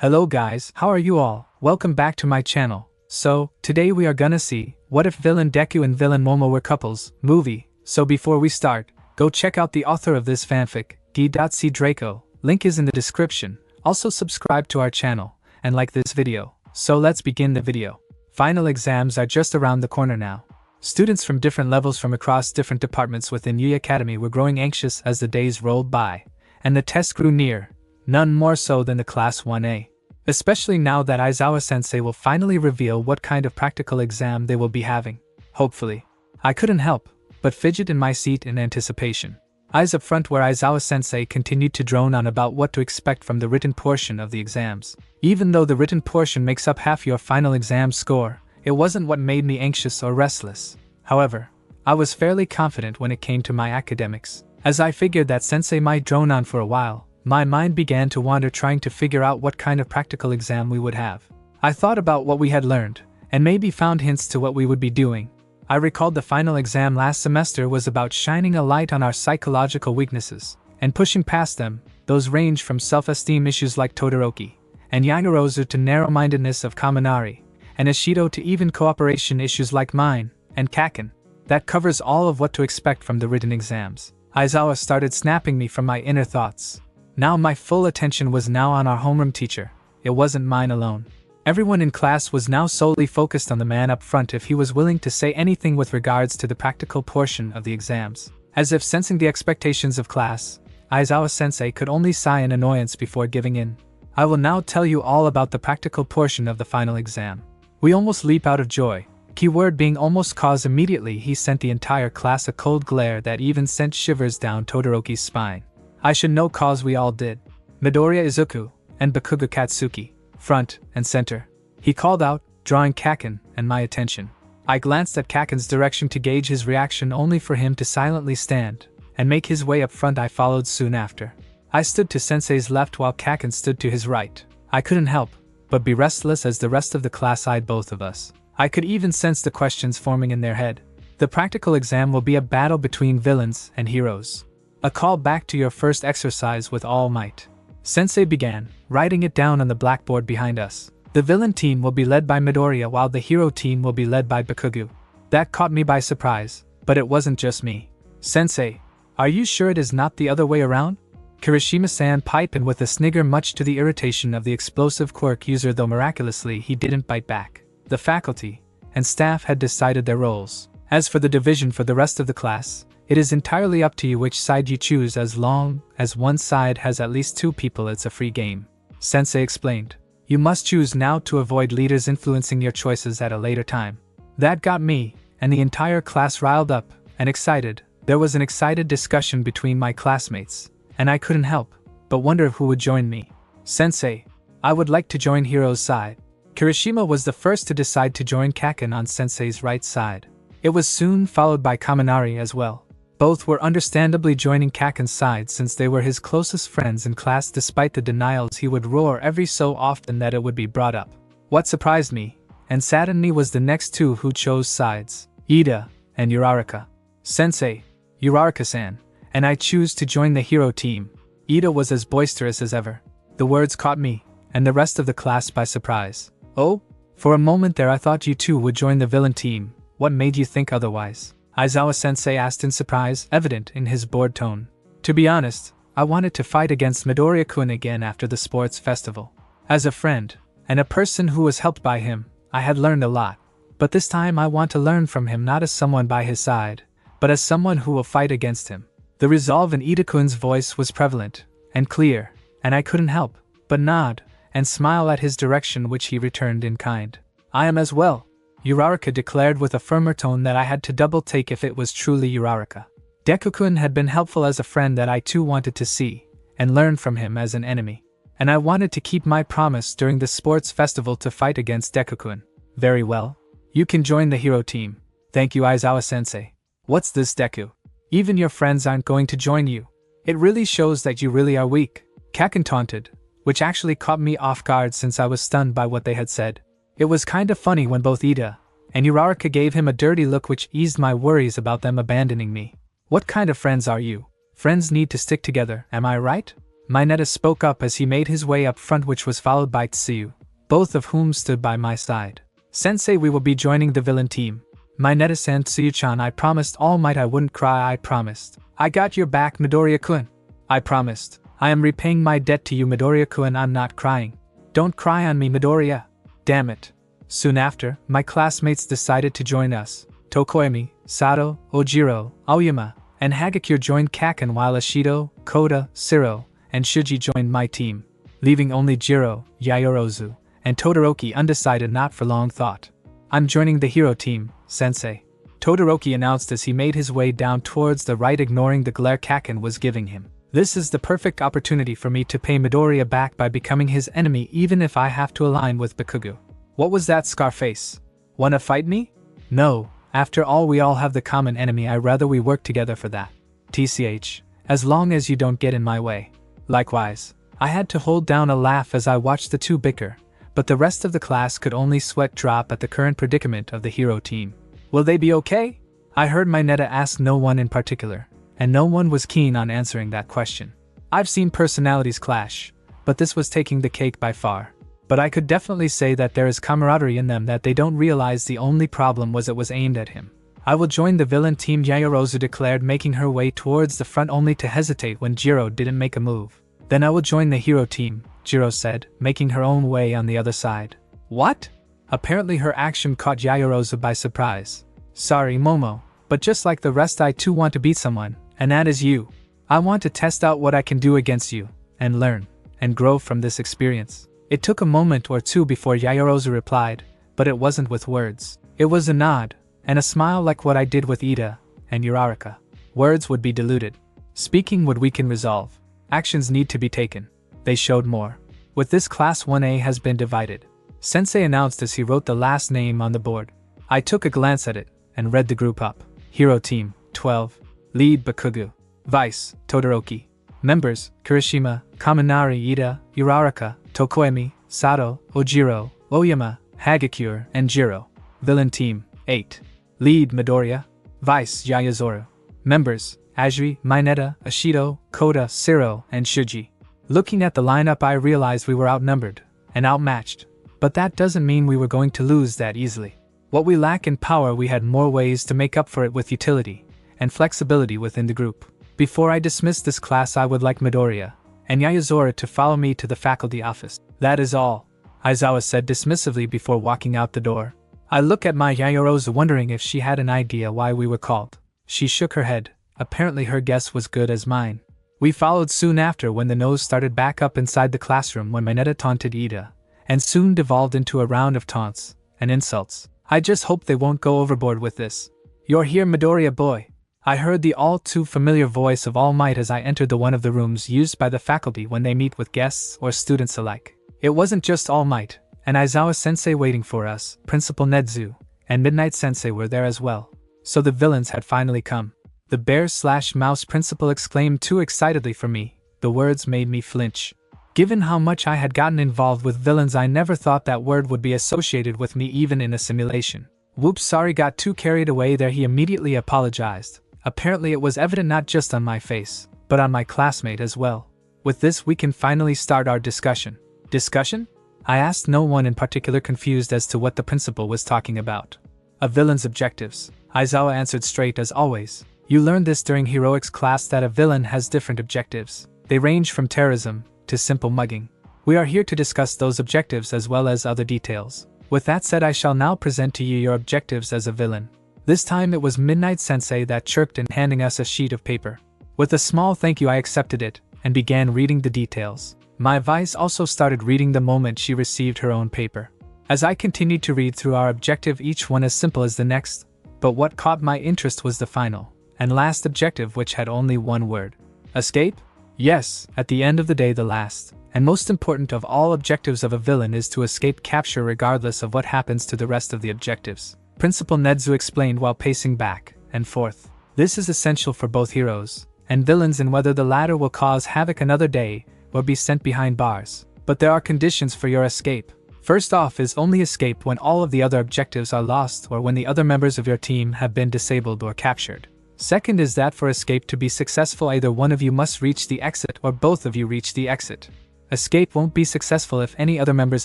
Hello guys, how are you all? Welcome back to my channel. So, today we are gonna see, what if villain Deku and villain Momo were couples, movie. So before we start, go check out the author of this fanfic, D.C. Draco, link is in the description. Also subscribe to our channel, and like this video. So let's begin the video. Final exams are just around the corner now. Students from different levels from across different departments within Yui Academy were growing anxious as the days rolled by, and the test grew near, none more so than the Class 1A. Especially now that Aizawa-sensei will finally reveal what kind of practical exam they will be having. Hopefully. I couldn't help but fidget in my seat in anticipation. Eyes up front where Aizawa-sensei continued to drone on about what to expect from the written portion of the exams. Even though the written portion makes up half your final exam score, it wasn't what made me anxious or restless. However, I was fairly confident when it came to my academics. As I figured that sensei might drone on for a while, my mind began to wander trying to figure out what kind of practical exam we would have. I thought about what we had learned, and maybe found hints to what we would be doing. I recalled the final exam last semester was about shining a light on our psychological weaknesses, and pushing past them. Those range from self-esteem issues like Todoroki, and Yagorozu to narrow-mindedness of Kaminari, and Ishido to even cooperation issues like mine, and Kaken. That covers all of what to expect from the written exams. Aizawa started snapping me from my inner thoughts. Now my full attention was now on our homeroom teacher. It wasn't mine alone. Everyone in class was now solely focused on the man up front if he was willing to say anything with regards to the practical portion of the exams. As if sensing the expectations of class, Aizawa-sensei could only sigh in annoyance before giving in. I will now tell you all about the practical portion of the final exam. We almost leap out of joy. Keyword being almost, cause immediately he sent the entire class a cold glare that even sent shivers down Todoroki's spine. I should know cause we all did. Midoriya Izuku and Bakugo Katsuki, front and center. He called out, drawing Kaken and my attention. I glanced at Kaken's direction to gauge his reaction only for him to silently stand and make his way up front. I followed soon after. I stood to sensei's left while Kaken stood to his right. I couldn't help but be restless as the rest of the class eyed both of us. I could even sense the questions forming in their head. The practical exam will be a battle between villains and heroes. A call back to your first exercise with all might. Sensei began, writing it down on the blackboard behind us. The villain team will be led by Midoriya while the hero team will be led by Bakugo. That caught me by surprise, but it wasn't just me. Sensei, are you sure it is not the other way around? Kirishima-san piped in with a snigger, much to the irritation of the explosive quirk user, though miraculously he didn't bite back. The faculty and staff had decided their roles. As for the division for the rest of the class, it is entirely up to you which side you choose. As long as one side has at least 2 people, it's a free game. Sensei explained. You must choose now to avoid leaders influencing your choices at a later time. That got me and the entire class riled up and excited. There was an excited discussion between my classmates, and I couldn't help but wonder who would join me. Sensei, I would like to join Hero's side. Kirishima was the first to decide to join Kaken on Sensei's right side. It was soon followed by Kaminari as well. Both were understandably joining Kaken's side since they were his closest friends in class, despite the denials he would roar every so often that it would be brought up. What surprised me and saddened me was the next 2 who chose sides, Ida and Uraraka. Sensei, Uraraka-san, and I choose to join the hero team. Ida was as boisterous as ever. The words caught me and the rest of the class by surprise. Oh? For a moment there I thought you 2 would join the villain team. What made you think otherwise? Aizawa-sensei asked in surprise, evident in his bored tone. To be honest, I wanted to fight against Midoriya-kun again after the sports festival. As a friend, and a person who was helped by him, I had learned a lot. But this time I want to learn from him not as someone by his side, but as someone who will fight against him. The resolve in Ida-kun's voice was prevalent and clear, and I couldn't help but nod and smile at his direction, which he returned in kind. I am as well, Uraraka declared with a firmer tone that I had to double-take if it was truly Uraraka. Deku-kun had been helpful as a friend that I too wanted to see and learn from him as an enemy. And I wanted to keep my promise during the sports festival to fight against Deku-kun. Very well. You can join the hero team. Thank you, Aizawa-sensei. What's this, Deku? Even your friends aren't going to join you. It really shows that you really are weak. Kaken taunted, which actually caught me off guard since I was stunned by what they had said. It was kinda funny when both Ida and Uraraka gave him a dirty look, which eased my worries about them abandoning me. What kind of friends are you? Friends need to stick together, am I right? Mineta spoke up as he made his way up front, which was followed by Tsuyu, both of whom stood by my side. Sensei, we will be joining the villain team. Mineta-san, Tsuyu-chan, I promised All Might I wouldn't cry, I promised. I got your back, Midoriya-kun. I promised. I am repaying my debt to you, Midoriya-kun, I'm not crying. Don't cry on me, Midoriya. Damn it. Soon after, my classmates decided to join us. Tokoyami, Sato, Ojiro, Aoyama, and Hagakure joined Kaken, while Ashido, Koda, Siro, and Shuji joined my team, leaving only Jiro, Yayorozu, and Todoroki undecided. Not for long thought. I'm joining the hero team, Sensei. Todoroki announced as he made his way down towards the right, ignoring the glare Kaken was giving him. This is the perfect opportunity for me to pay Midoriya back by becoming his enemy, even if I have to align with Bakugo. What was that, Scarface? Wanna fight me? No, after all we all have the common enemy, I'd rather we work together for that. TCH, as long as you don't get in my way. Likewise, I had to hold down a laugh as I watched the two bicker, but the rest of the class could only sweat drop at the current predicament of the hero team. Will they be okay? I heard Mineta ask no one in particular, and no one was keen on answering that question. I've seen personalities clash, but this was taking the cake by far. But I could definitely say that there is camaraderie in them that they don't realize. The only problem was it was aimed at him. I will join the villain team, Yayorozu declared, making her way towards the front only to hesitate when Jiro didn't make a move. Then I will join the hero team, Jiro said, making her own way on the other side. What? Apparently her action caught Yayorozu by surprise. Sorry, Momo, but just like the rest, I too want to beat someone, and that is you. I want to test out what I can do against you, and learn, and grow from this experience. It took a moment or two before Yayorozu replied, but it wasn't with words. It was a nod, and a smile like what I did with Ida and Uraraka. Words would be diluted. Speaking would weaken resolve. Actions need to be taken. They showed more. With this, Class 1A has been divided. Sensei announced as he wrote the last name on the board. I took a glance at it, and read the group up. Hero Team, 12. Lead Bakugo. Vice, Todoroki. Members, Kirishima, Kaminari, Ida, Uraraka, Tokoyami, Sato, Ojiro, Oyama, Hagakure, and Jiro. Villain Team, 8. Lead Midoriya. Vice Yayazoru. Members, Ajiri, Mineta, Ashido, Koda, Siro, and Shuji. Looking at the lineup, I realized we were outnumbered and outmatched, but that doesn't mean we were going to lose that easily. What we lack in power, we had more ways to make up for it with utility and flexibility within the group. Before I dismiss this class, I would like Midoriya and Yayazoru to follow me to the faculty office. That is all, Aizawa said dismissively before walking out the door. I look at my Yayorozu, wondering if she had an idea why we were called. She shook her head. Apparently her guess was good as mine. We followed soon after, when the nose started back up inside the classroom when Mineta taunted Ida, and soon devolved into a round of taunts and insults. I just hope they won't go overboard with this. You're here, Midoriya boy. I heard the all too familiar voice of All Might as I entered the one of the rooms used by the faculty when they meet with guests or students alike. It wasn't just All Might and Aizawa Sensei waiting for us. Principal Nedzu and Midnight Sensei were there as well. So the villains had finally come. The bear/mouse principal exclaimed too excitedly for me. The words made me flinch. Given how much I had gotten involved with villains, I never thought that word would be associated with me even in a simulation. Whoops, sorry, got too carried away there. He immediately apologized. Apparently it was evident not just on my face, but on my classmate as well. With this, we can finally start our discussion. Discussion? I asked, no one in particular confused as to what the principal was talking about. A villain's objectives. Aizawa answered straight as always. You learned this during heroics class that a villain has different objectives. They range from terrorism to simple mugging. We are here to discuss those objectives as well as other details. With that said, I shall now present to you your objectives as a villain. This time it was Midnight Sensei that chirped in, handing us a sheet of paper. With a small thank you, I accepted it and began reading the details. My Vice also started reading the moment she received her own paper. As I continued to read through our objective, each one as simple as the next, but what caught my interest was the final and last objective, which had only one word. Escape? Yes, at the end of the day, the last and most important of all objectives of a villain is to escape capture regardless of what happens to the rest of the objectives. Principal Nedzu explained while pacing back and forth. This is essential for both heroes and villains, and whether the latter will cause havoc another day or be sent behind bars. But there are conditions for your escape. First off is only escape when all of the other objectives are lost or when the other members of your team have been disabled or captured. Second is that for escape to be successful, either one of you must reach the exit or both of you reach the exit. Escape won't be successful if any other members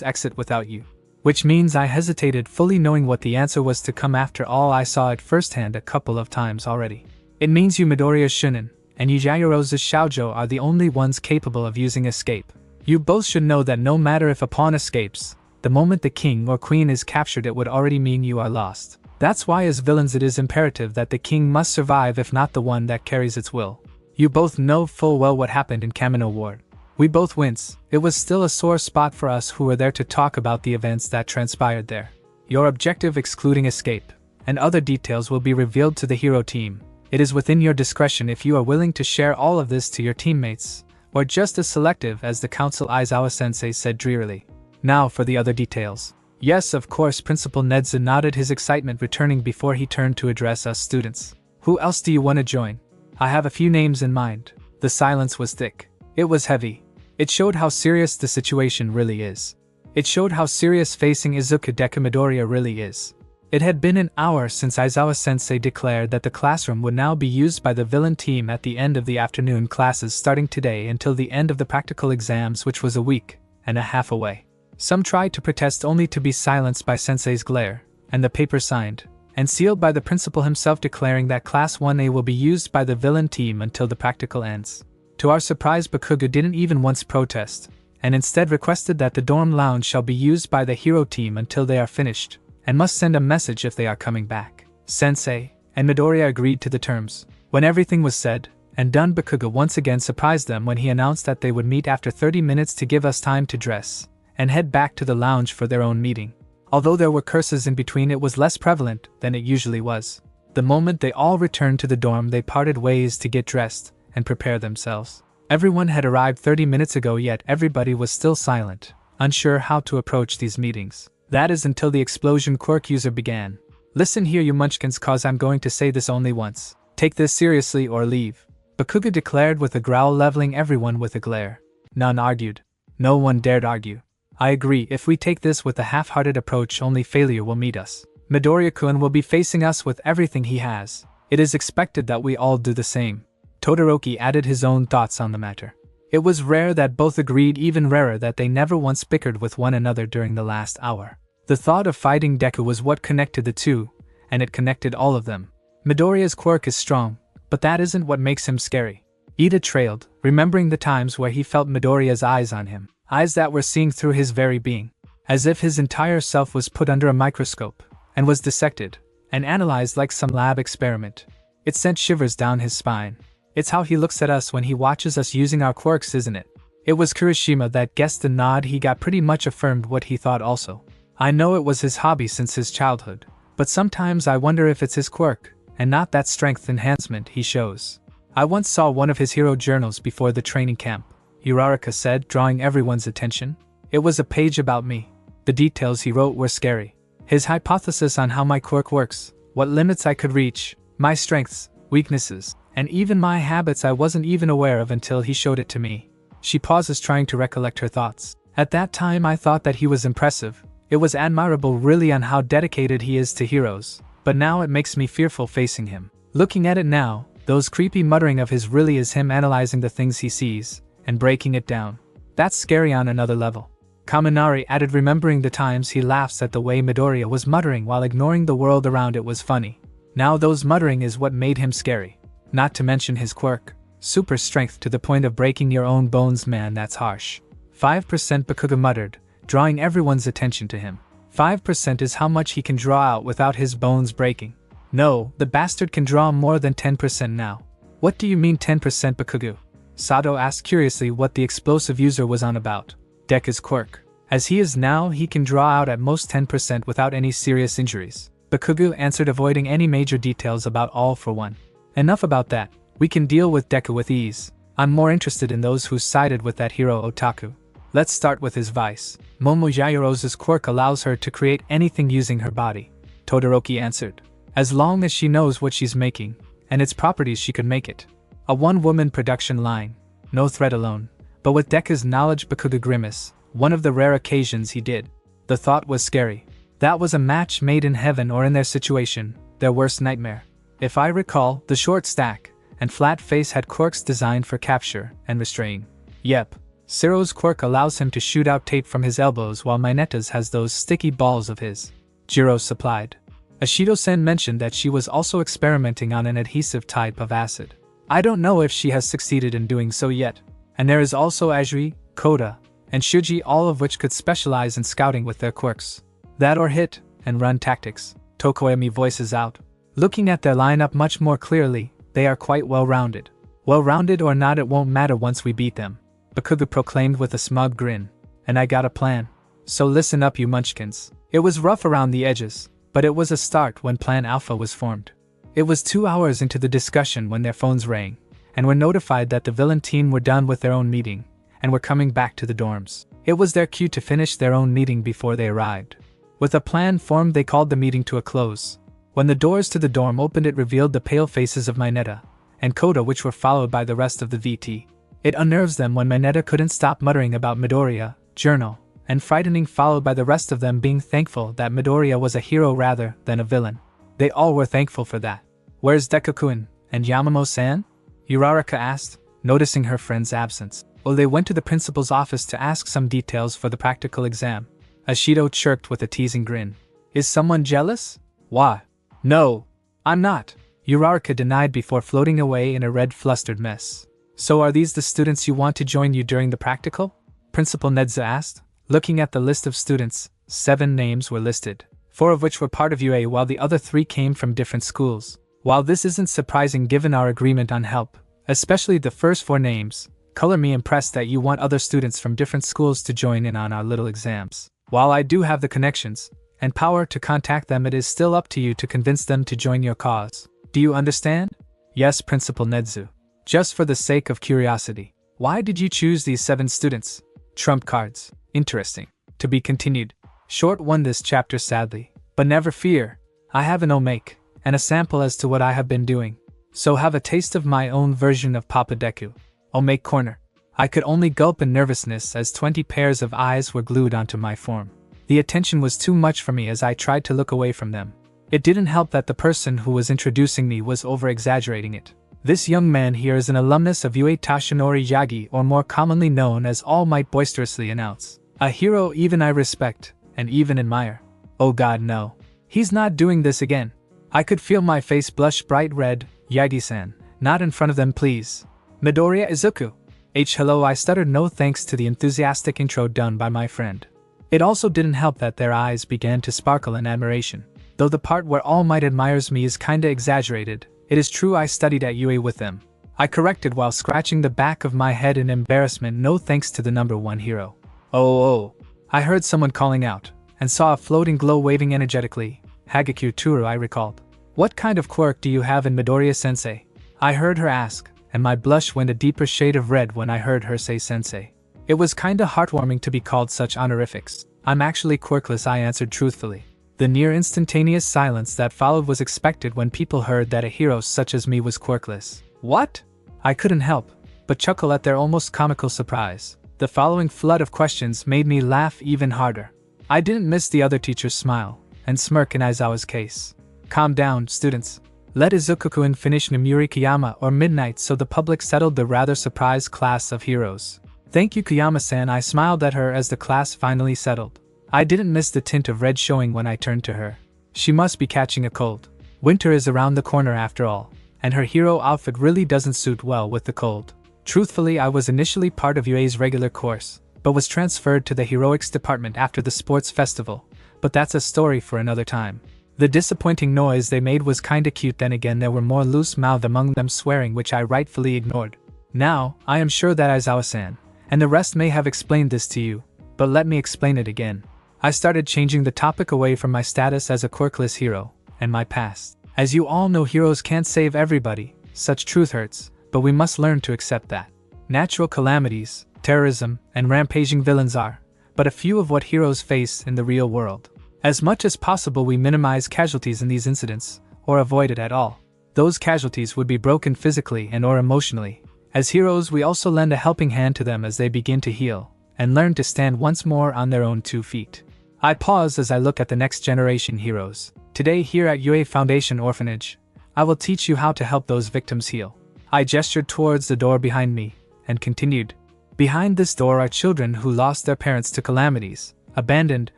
exit without you. Which means I hesitated, fully knowing what the answer was to come. After all, I saw it firsthand a couple of times already. It means you Midoriya Shunin and you Yaoyorozu Xiaojo are the only ones capable of using escape. You both should know that no matter if a pawn escapes, the moment the king or queen is captured, it would already mean you are lost. That's why as villains it is imperative that the king must survive, if not the one that carries its will. You both know full well what happened in Kamino Ward. We both wince. It was still a sore spot for us who were there to talk about the events that transpired there. Your objective, excluding escape, and other details will be revealed to the hero team. It is within your discretion if you are willing to share all of this to your teammates, or just as selective as the council. Aizawa-sensei said drearily. Now for the other details. Yes, of course. Principal Nedza nodded, his excitement returning before he turned to address us students. Who else do you want to join? I have a few names in mind. The silence was thick. It was heavy. It showed how serious the situation really is. It showed how serious facing Izuku Deku Midoriya really is. It had been an hour since Aizawa-sensei declared that the classroom would now be used by the villain team at the end of the afternoon classes starting today until the end of the practical exams, which was a week and a half away. Some tried to protest, only to be silenced by sensei's glare, and the paper signed and sealed by the principal himself declaring that Class 1A will be used by the villain team until the practical ends. To our surprise, Bakugo didn't even once protest, and instead requested that the dorm lounge shall be used by the hero team until they are finished, and must send a message if they are coming back. Sensei and Midoriya agreed to the terms. When everything was said and done, Bakugo once again surprised them when he announced that they would meet after 30 minutes to give us time to dress and head back to the lounge for their own meeting. Although there were curses in between, it was less prevalent than it usually was. The moment they all returned to the dorm, they parted ways to get dressed and prepare themselves. Everyone had arrived 30 minutes ago, yet everybody was still silent, unsure how to approach these meetings. That is until the explosion quirk user began. Listen here, you munchkins, cause I'm going to say this only once. Take this seriously or leave. Bakugo declared with a growl, leveling everyone with a glare. None argued. No one dared argue. I agree, if we take this with a half-hearted approach, only failure will meet us. Midoriya-kun will be facing us with everything he has. It is expected that we all do the same. Todoroki added his own thoughts on the matter. It was rare that both agreed, even rarer that they never once bickered with one another during the last hour. The thought of fighting Deku was what connected the two, and it connected all of them. Midoriya's quirk is strong, but that isn't what makes him scary. Ida trailed, remembering the times where he felt Midoriya's eyes on him. Eyes that were seeing through his very being, as if his entire self was put under a microscope, and was dissected, and analyzed like some lab experiment. It sent shivers down his spine. It's how he looks at us when he watches us using our quirks, isn't it? It was Kirishima that guessed the nod. He got pretty much affirmed what he thought also. I know it was his hobby since his childhood, but sometimes I wonder if it's his quirk, and not that strength enhancement he shows. I once saw one of his hero journals before the training camp, Uraraka said, drawing everyone's attention. It was a page about me. The details he wrote were scary. His hypothesis on how my quirk works, what limits I could reach, my strengths, weaknesses, and even my habits I wasn't even aware of until he showed it to me. She pauses, trying to recollect her thoughts. At that time I thought that he was impressive. It was admirable really on how dedicated he is to heroes, but now it makes me fearful facing him. Looking at it now, those creepy muttering of his really is him analyzing the things he sees and breaking it down. That's scary on another level. Kaminari added, remembering the times he laughs at the way Midoriya was muttering while ignoring the world around. It was funny. Now those muttering is what made him scary. Not to mention his quirk. Super strength to the point of breaking your own bones, man, that's harsh. 5%, Bakugo muttered, drawing everyone's attention to him. 5% is how much he can draw out without his bones breaking. No, the bastard can draw more than 10% now. What do you mean 10%, Bakugo? Sato asked curiously what the explosive user was on about. Deku's quirk. As he is now, he can draw out at most 10% without any serious injuries. Bakugo answered, avoiding any major details about All for One. Enough about that. We can deal with Deku with ease. I'm more interested in those who sided with that hero otaku. Let's start with his vice. Momo Yaoyorozu's quirk allows her to create anything using her body. Todoroki answered. As long as she knows what she's making, and its properties, she could make it. A one-woman production line. No threat alone. But with Deku's knowledge, Bakugo grimace. One of the rare occasions he did. The thought was scary. That was a match made in heaven, or in their situation, their worst nightmare. If I recall, the short stack and flat face had quirks designed for capture and restrain. Yep. Ciro's quirk allows him to shoot out tape from his elbows while Mineta's has those sticky balls of his. Jiro supplied. Ashido-sen mentioned that she was also experimenting on an adhesive type of acid. I don't know if she has succeeded in doing so yet. And there is also Ajiri, Koda, and Shuji, all of which could specialize in scouting with their quirks. That or hit and run tactics, Tokoyami voices out. Looking at their lineup much more clearly, they are quite well-rounded. Well-rounded or not, it won't matter once we beat them, Bakugo proclaimed with a smug grin. And I got a plan. So listen up, you munchkins. It was rough around the edges, but it was a start when Plan Alpha was formed. It was 2 hours into the discussion when their phones rang, and were notified that the villain team were done with their own meeting, and were coming back to the dorms. It was their cue to finish their own meeting before they arrived. With a plan formed, they called the meeting to a close. When the doors to the dorm opened, it revealed the pale faces of Mineta and Koda, which were followed by the rest of the VT. It unnerves them when Mineta couldn't stop muttering about Midoriya, journal, and frightening, followed by the rest of them being thankful that Midoriya was a hero rather than a villain. They all were thankful for that. Where's Deku-kun and Yamamo-san? Uraraka asked, noticing her friend's absence. Well, they went to the principal's office to ask some details for the practical exam. Ashido chirped with a teasing grin. Is someone jealous? Why? No, I'm not, Uraraka denied before floating away in a red flustered mess. So are these the students you want to join you during the practical? Principal Nedza asked. Looking at the list of students, 7 names were listed, 4 of which were part of UA while the other 3 came from different schools. While this isn't surprising given our agreement on help, especially the first 4 names, color me impressed that you want other students from different schools to join in on our little exams. While I do have the connections and power to contact them, it is still up to you to convince them to join your cause. Do you understand? Yes, Principal Nedzu. Just for the sake of curiosity, why did you choose these 7 students? Trump cards. Interesting. To be continued. Short won this chapter sadly, but never fear. I have an omake and a sample as to what I have been doing. So have a taste of my own version of Papa Deku. Omake corner. I could only gulp in nervousness as 20 pairs of eyes were glued onto my form. The attention was too much for me as I tried to look away from them. It didn't help that the person who was introducing me was over-exaggerating it. This young man here is an alumnus of Ue Tashinori Yagi, or more commonly known as All Might, boisterously announce. A hero even I respect, and even admire. Oh god, no. He's not doing this again. I could feel my face blush bright red. Yagi-san, not in front of them please. Midoriya Izuku. Hello, I stuttered no thanks to the enthusiastic intro done by my friend. It also didn't help that their eyes began to sparkle in admiration. Though the part where All Might admires me is kinda exaggerated, it is true I studied at UA with them. I corrected while scratching the back of my head in embarrassment, no thanks to the number 1 hero. Oh. I heard someone calling out, and saw a floating glow waving energetically. Hagakure Turu, I recalled. What kind of quirk do you have in Midoriya-sensei? I heard her ask, and my blush went a deeper shade of red when I heard her say sensei. It was kinda heartwarming to be called such honorifics. I'm actually quirkless, I answered truthfully. The near instantaneous silence that followed was expected when people heard that a hero such as me was quirkless. What? I couldn't help but chuckle at their almost comical surprise. The following flood of questions made me laugh even harder. I didn't miss the other teacher's smile and smirk in Aizawa's case. Calm down, students. Let Izuku-kun finish Nomuri Kiyama or Midnight so the public settled the rather surprised class of heroes. Thank you, Kiyama-san, I smiled at her as the class finally settled. I didn't miss the tint of red showing when I turned to her. She must be catching a cold. Winter is around the corner after all, and her hero outfit really doesn't suit well with the cold. Truthfully, I was initially part of UA's regular course, but was transferred to the heroics department after the sports festival, but that's a story for another time. The disappointing noise they made was kinda cute, then again there were more loose-mouthed among them swearing, which I rightfully ignored. Now, I am sure that Aizawa-san and the rest may have explained this to you, but let me explain it again. I started changing the topic away from my status as a quirkless hero, and my past. As you all know, heroes can't save everybody, such truth hurts, but we must learn to accept that. Natural calamities, terrorism, and rampaging villains are but a few of what heroes face in the real world. As much as possible we minimize casualties in these incidents, or avoid it at all. Those casualties would be broken physically and or emotionally. As heroes we also lend a helping hand to them as they begin to heal, and learn to stand once more on their own 2 feet. I pause as I look at the next generation heroes. Today here at UA Foundation Orphanage, I will teach you how to help those victims heal. I gestured towards the door behind me, and continued. Behind this door are children who lost their parents to calamities, abandoned,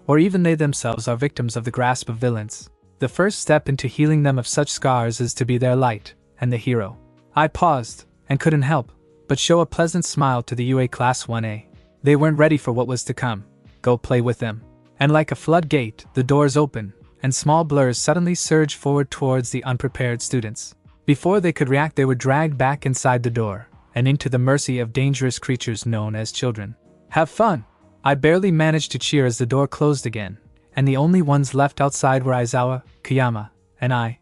or even they themselves are victims of the grasp of villains. The first step into healing them of such scars is to be their light, and the hero. I paused, and couldn't help but show a pleasant smile to the UA Class 1A. They weren't ready for what was to come. Go play with them. And like a floodgate, the doors open, and small blurs suddenly surge forward towards the unprepared students. Before they could react, they were dragged back inside the door, and into the mercy of dangerous creatures known as children. Have fun! I barely managed to cheer as the door closed again, and the only ones left outside were Aizawa, Kayama, and I.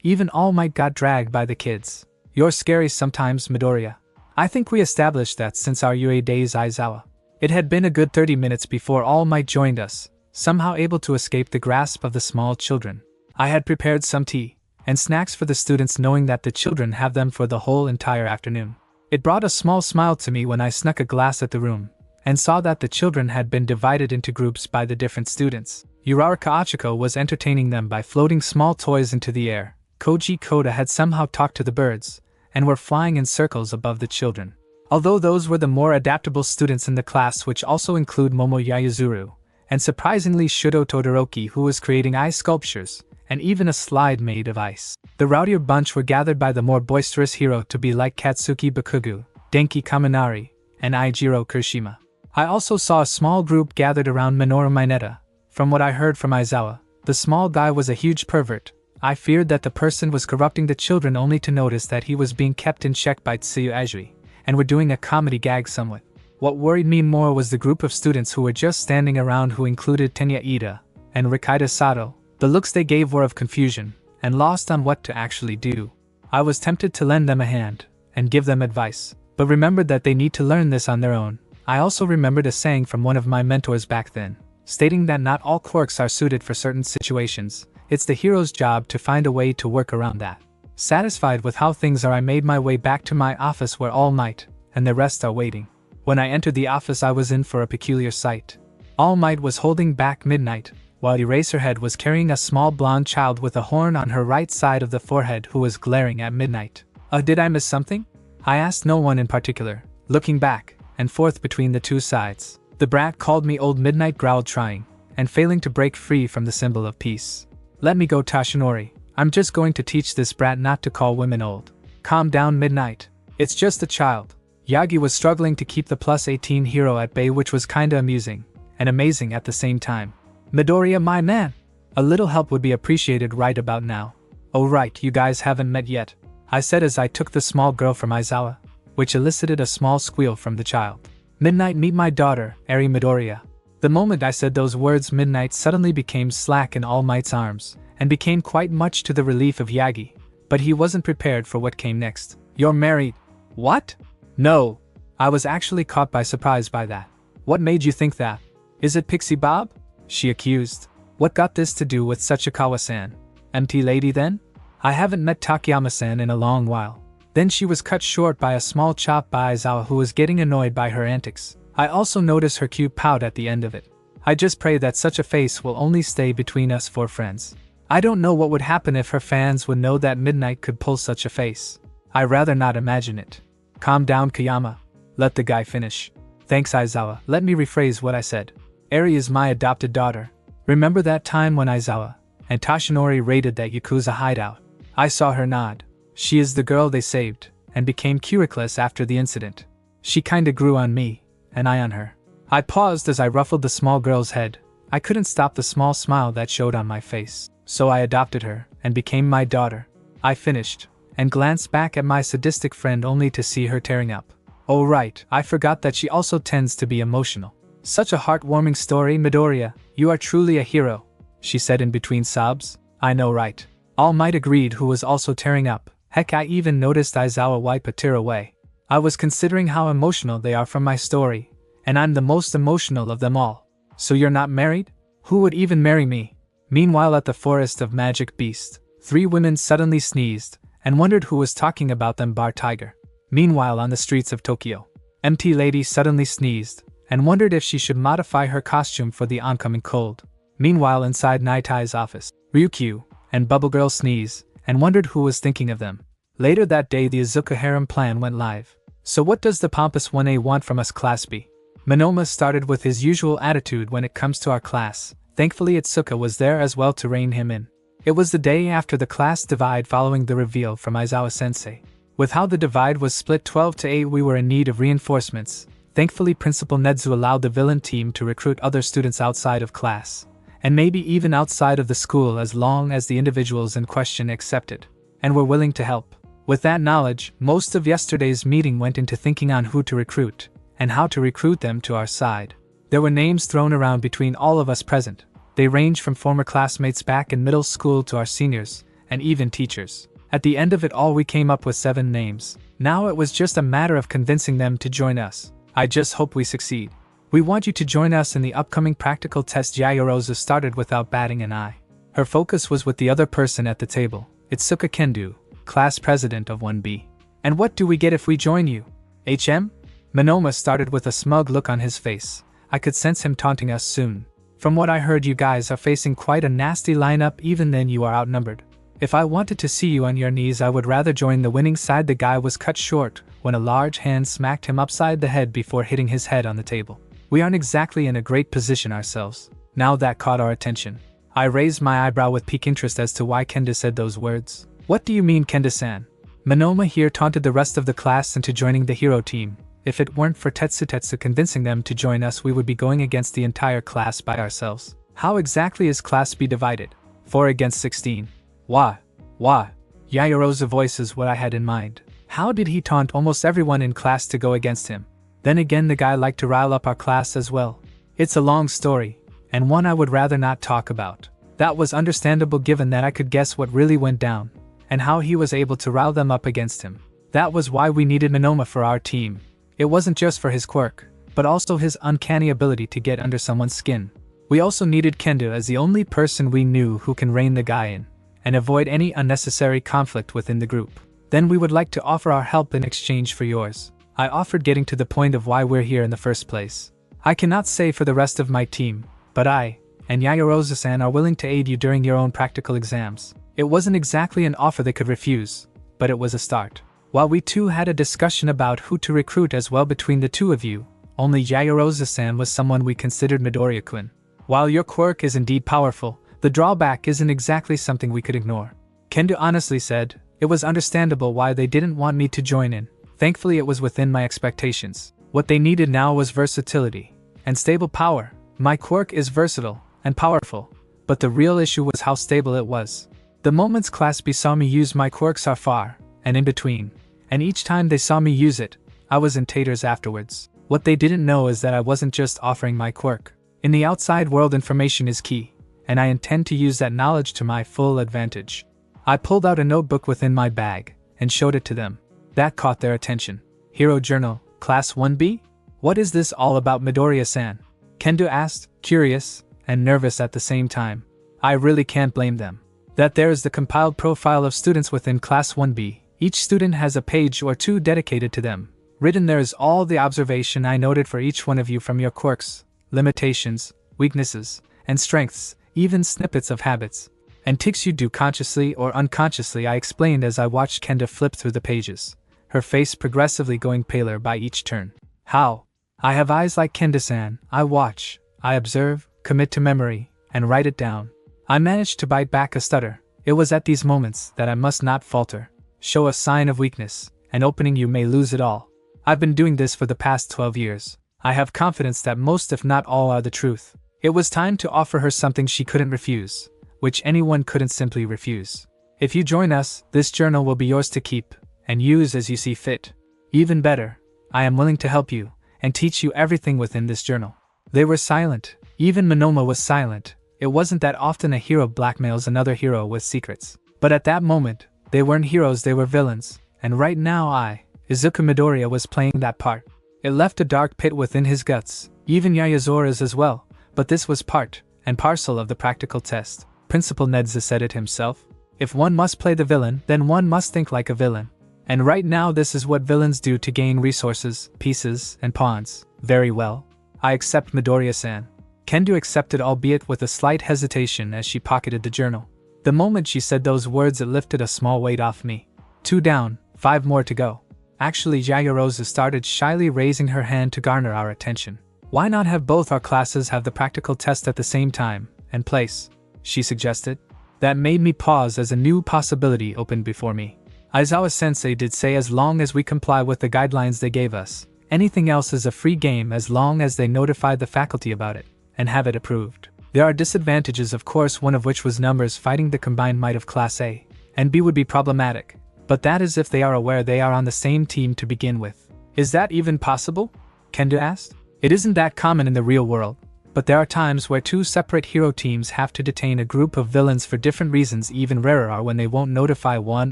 Even All Might got dragged by the kids. You're scary sometimes, Midoriya. I think we established that since our UA days, Aizawa. It had been a good 30 minutes before All Might joined us, somehow able to escape the grasp of the small children. I had prepared some tea and snacks for the students, knowing that the children have them for the whole entire afternoon. It brought a small smile to me when I snuck a glass at the room and saw that the children had been divided into groups by the different students. Uraraka Achiko was entertaining them by floating small toys into the air. Koji Koda had somehow talked to the birds and were flying in circles above the children. Although those were the more adaptable students in the class, which also include Momo Yayazuru, and surprisingly Shudo Todoroki, who was creating ice sculptures, and even a slide made of ice. The rowdier bunch were gathered by the more boisterous hero to be like Katsuki Bakugu, Denki Kaminari, and Aijiro Kirishima. I also saw a small group gathered around Minoru Mineta. From what I heard from Aizawa, the small guy was a huge pervert. I feared that the person was corrupting the children, only to notice that he was being kept in check by Tsuyu Ajiri, and were doing a comedy gag somewhat. What worried me more was the group of students who were just standing around, who included Tenya Ida and Rikaida Sato. The looks they gave were of confusion, and lost on what to actually do. I was tempted to lend them a hand and give them advice, but remembered that they need to learn this on their own. I also remembered a saying from one of my mentors back then, stating that not all quirks are suited for certain situations. It's the hero's job to find a way to work around that. Satisfied with how things are, I made my way back to my office where All Might and the rest are waiting. When I entered the office, I was in for a peculiar sight. All Might was holding back Midnight, while Eraserhead was carrying a small blonde child with a horn on her right side of the forehead who was glaring at Midnight. Did I miss something? I asked no one in particular, looking back and forth between the two sides. The brat called me old, Midnight growled, trying and failing to break free from the symbol of peace. Let me go, Tashinori. I'm just going to teach this brat not to call women old. Calm down, Midnight. It's just a child. Yagi was struggling to keep the plus 18 hero at bay, which was kinda amusing and amazing at the same time. Midoriya, my man. A little help would be appreciated right about now. Oh right, you guys haven't met yet, I said as I took the small girl from Aizawa, which elicited a small squeal from the child. Midnight, meet my daughter, Eri Midoriya. The moment I said those words, Midnight suddenly became slack in All Might's arms, and became quite much to the relief of Yagi, but he wasn't prepared for what came next. You're married. What? No. I was actually caught by surprise by that. What made you think that? Is it Pixie Bob? She accused. What got this to do with Sachikawa-san? MT lady then? I haven't met Takayama-san in a long while. Then she was cut short by a small chop by Aizawa, who was getting annoyed by her antics. I also noticed her cute pout at the end of it. I just pray that such a face will only stay between us four friends. I don't know what would happen if her fans would know that Midnight could pull such a face. I rather not imagine it. Calm down, Kayama. Let the guy finish. Thanks, Aizawa. Let me rephrase what I said. Eri is my adopted daughter. Remember that time when Aizawa and Tashinori raided that Yakuza hideout? I saw her nod. She is the girl they saved, and became curicless after the incident. She kinda grew on me, and I on her. I paused as I ruffled the small girl's head. I couldn't stop the small smile that showed on my face. So I adopted her, and became my daughter. I finished, and glanced back at my sadistic friend only to see her tearing up. Oh right, I forgot that she also tends to be emotional. Such a heartwarming story, Midoriya. You are truly a hero, she said in between sobs. I know, right? All Might agreed, who was also tearing up. Heck, I even noticed Aizawa wipe a tear away. I was considering how emotional they are from my story, and I'm the most emotional of them all. So you're not married? Who would even marry me? Meanwhile, at the Forest of Magic Beast, 3 women suddenly sneezed, and wondered who was talking about them, bar Tiger. Meanwhile, on the streets of Tokyo, MT Lady suddenly sneezed, and wondered if she should modify her costume for the oncoming cold. Meanwhile, inside Nitai's office, Ryukyu and Bubble Girl sneeze, and wondered who was thinking of them. Later that day, the Izuku harem plan went live. So what does the pompous 1A want from us, Class B? Momo started with his usual attitude when it comes to our class. Thankfully Itsuka was there as well to rein him in. It was the day after the class divide following the reveal from Aizawa-sensei. With how the divide was split 12-8, we were in need of reinforcements. Thankfully Principal Nedzu allowed the villain team to recruit other students outside of class, and maybe even outside of the school as long as the individuals in question accepted and were willing to help. With that knowledge, most of yesterday's meeting went into thinking on who to recruit, and how to recruit them to our side. There were names thrown around between all of us present. They range from former classmates back in middle school to our seniors, and even teachers. At the end of it all, we came up with 7 names. Now it was just a matter of convincing them to join us. I just hope we succeed. We want you to join us in the upcoming practical test. Yaoyorozu started without batting an eye. Her focus was with the other person at the table, Itsuka Kendo, class president of 1B. And what do we get if we join you? HM? Momo started with a smug look on his face. I could sense him taunting us soon. From what I heard, you guys are facing quite a nasty lineup. Even then you are outnumbered. If I wanted to see you on your knees, I would rather join the winning side. The guy was cut short when a large hand smacked him upside the head before hitting his head on the table. We aren't exactly in a great position ourselves. Now that caught our attention. I raised my eyebrow with piqued interest as to why Kendo said those words. What do you mean, Kendo-san? Momo here taunted the rest of the class into joining the hero team. If it weren't for Tetsu convincing them to join us, we would be going against the entire class by ourselves. How exactly is Class B divided? 4 against 16. Why? Yaoyorozu's voice is what I had in mind. How did he taunt almost everyone in class to go against him? Then again, the guy liked to rile up our class as well. It's a long story, and one I would rather not talk about. That was understandable given that I could guess what really went down, and how he was able to rile them up against him. That was why we needed Momo for our team. It wasn't just for his quirk, but also his uncanny ability to get under someone's skin. We also needed Kendo as the only person we knew who can rein the guy in, and avoid any unnecessary conflict within the group. Then we would like to offer our help in exchange for yours. I offered, getting to the point of why we're here in the first place. I cannot say for the rest of my team, but I, and Yaoyorozu-san, are willing to aid you during your own practical exams. It wasn't exactly an offer they could refuse, but it was a start. While we too had a discussion about who to recruit as well between the two of you, only Yaoyorozu-san was someone we considered Midoriya-kun. While your quirk is indeed powerful, the drawback isn't exactly something we could ignore. Kendo honestly said, it was understandable why they didn't want me to join in. Thankfully it was within my expectations. What they needed now was versatility and stable power. My quirk is versatile and powerful, but the real issue was how stable it was. The moments Class B saw me use my quirks are far and in between, and each time they saw me use it, I was in taters afterwards. What they didn't know is that I wasn't just offering my quirk. In the outside world, information is key, and I intend to use that knowledge to my full advantage. I pulled out a notebook within my bag and showed it to them. That caught their attention. Hero Journal, Class 1B? What is this all about, Midoriya-san? Kendo asked, curious and nervous at the same time. I really can't blame them. That there is the compiled profile of students within Class 1B. Each student has a page or two dedicated to them. Written there is all the observation I noted for each one of you, from your quirks, limitations, weaknesses, and strengths, even snippets of habits and tics you do consciously or unconsciously, I explained as I watched Kendo flip through the pages, her face progressively going paler by each turn. How? I have eyes like Kendo-san. I watch, I observe, commit to memory, and write it down. I managed to bite back a stutter. It was at these moments that I must not falter, show a sign of weakness, and opening you may lose it all. I've been doing this for the past 12 years. I have confidence that most if not all are the truth. It was time to offer her something she couldn't refuse, which anyone couldn't simply refuse. If you join us, this journal will be yours to keep and use as you see fit. Even better, I am willing to help you and teach you everything within this journal. They were silent. Even Momo was silent. It wasn't that often a hero blackmails another hero with secrets. But at that moment, they weren't heroes, they were villains. And right now Izuku Midoriya, was playing that part. It left a dark pit within his guts, even Yaoyorozu's as well. But this was part and parcel of the practical test. Principal Nedzu said it himself. If one must play the villain, then one must think like a villain. And right now this is what villains do to gain resources, pieces, and pawns. Very well. I accept, Midoriya-san. Kendo accepted, albeit with a slight hesitation as she pocketed the journal. The moment she said those words, it lifted a small weight off me. 2 down, 5 more to go. Actually, Yayarosa started shyly raising her hand to garner our attention. Why not have both our classes have the practical test at the same time and place? She suggested. That made me pause as a new possibility opened before me. Aizawa-sensei did say as long as we comply with the guidelines they gave us, anything else is a free game as long as they notify the faculty about it and have it approved. There are disadvantages, of course, one of which was numbers fighting the combined might of Class A and B would be problematic, but that is if they are aware they are on the same team to begin with. Is that even possible? Kendo asked. It isn't that common in the real world, but there are times where 2 separate hero teams have to detain a group of villains for different reasons. Even rarer are when they won't notify one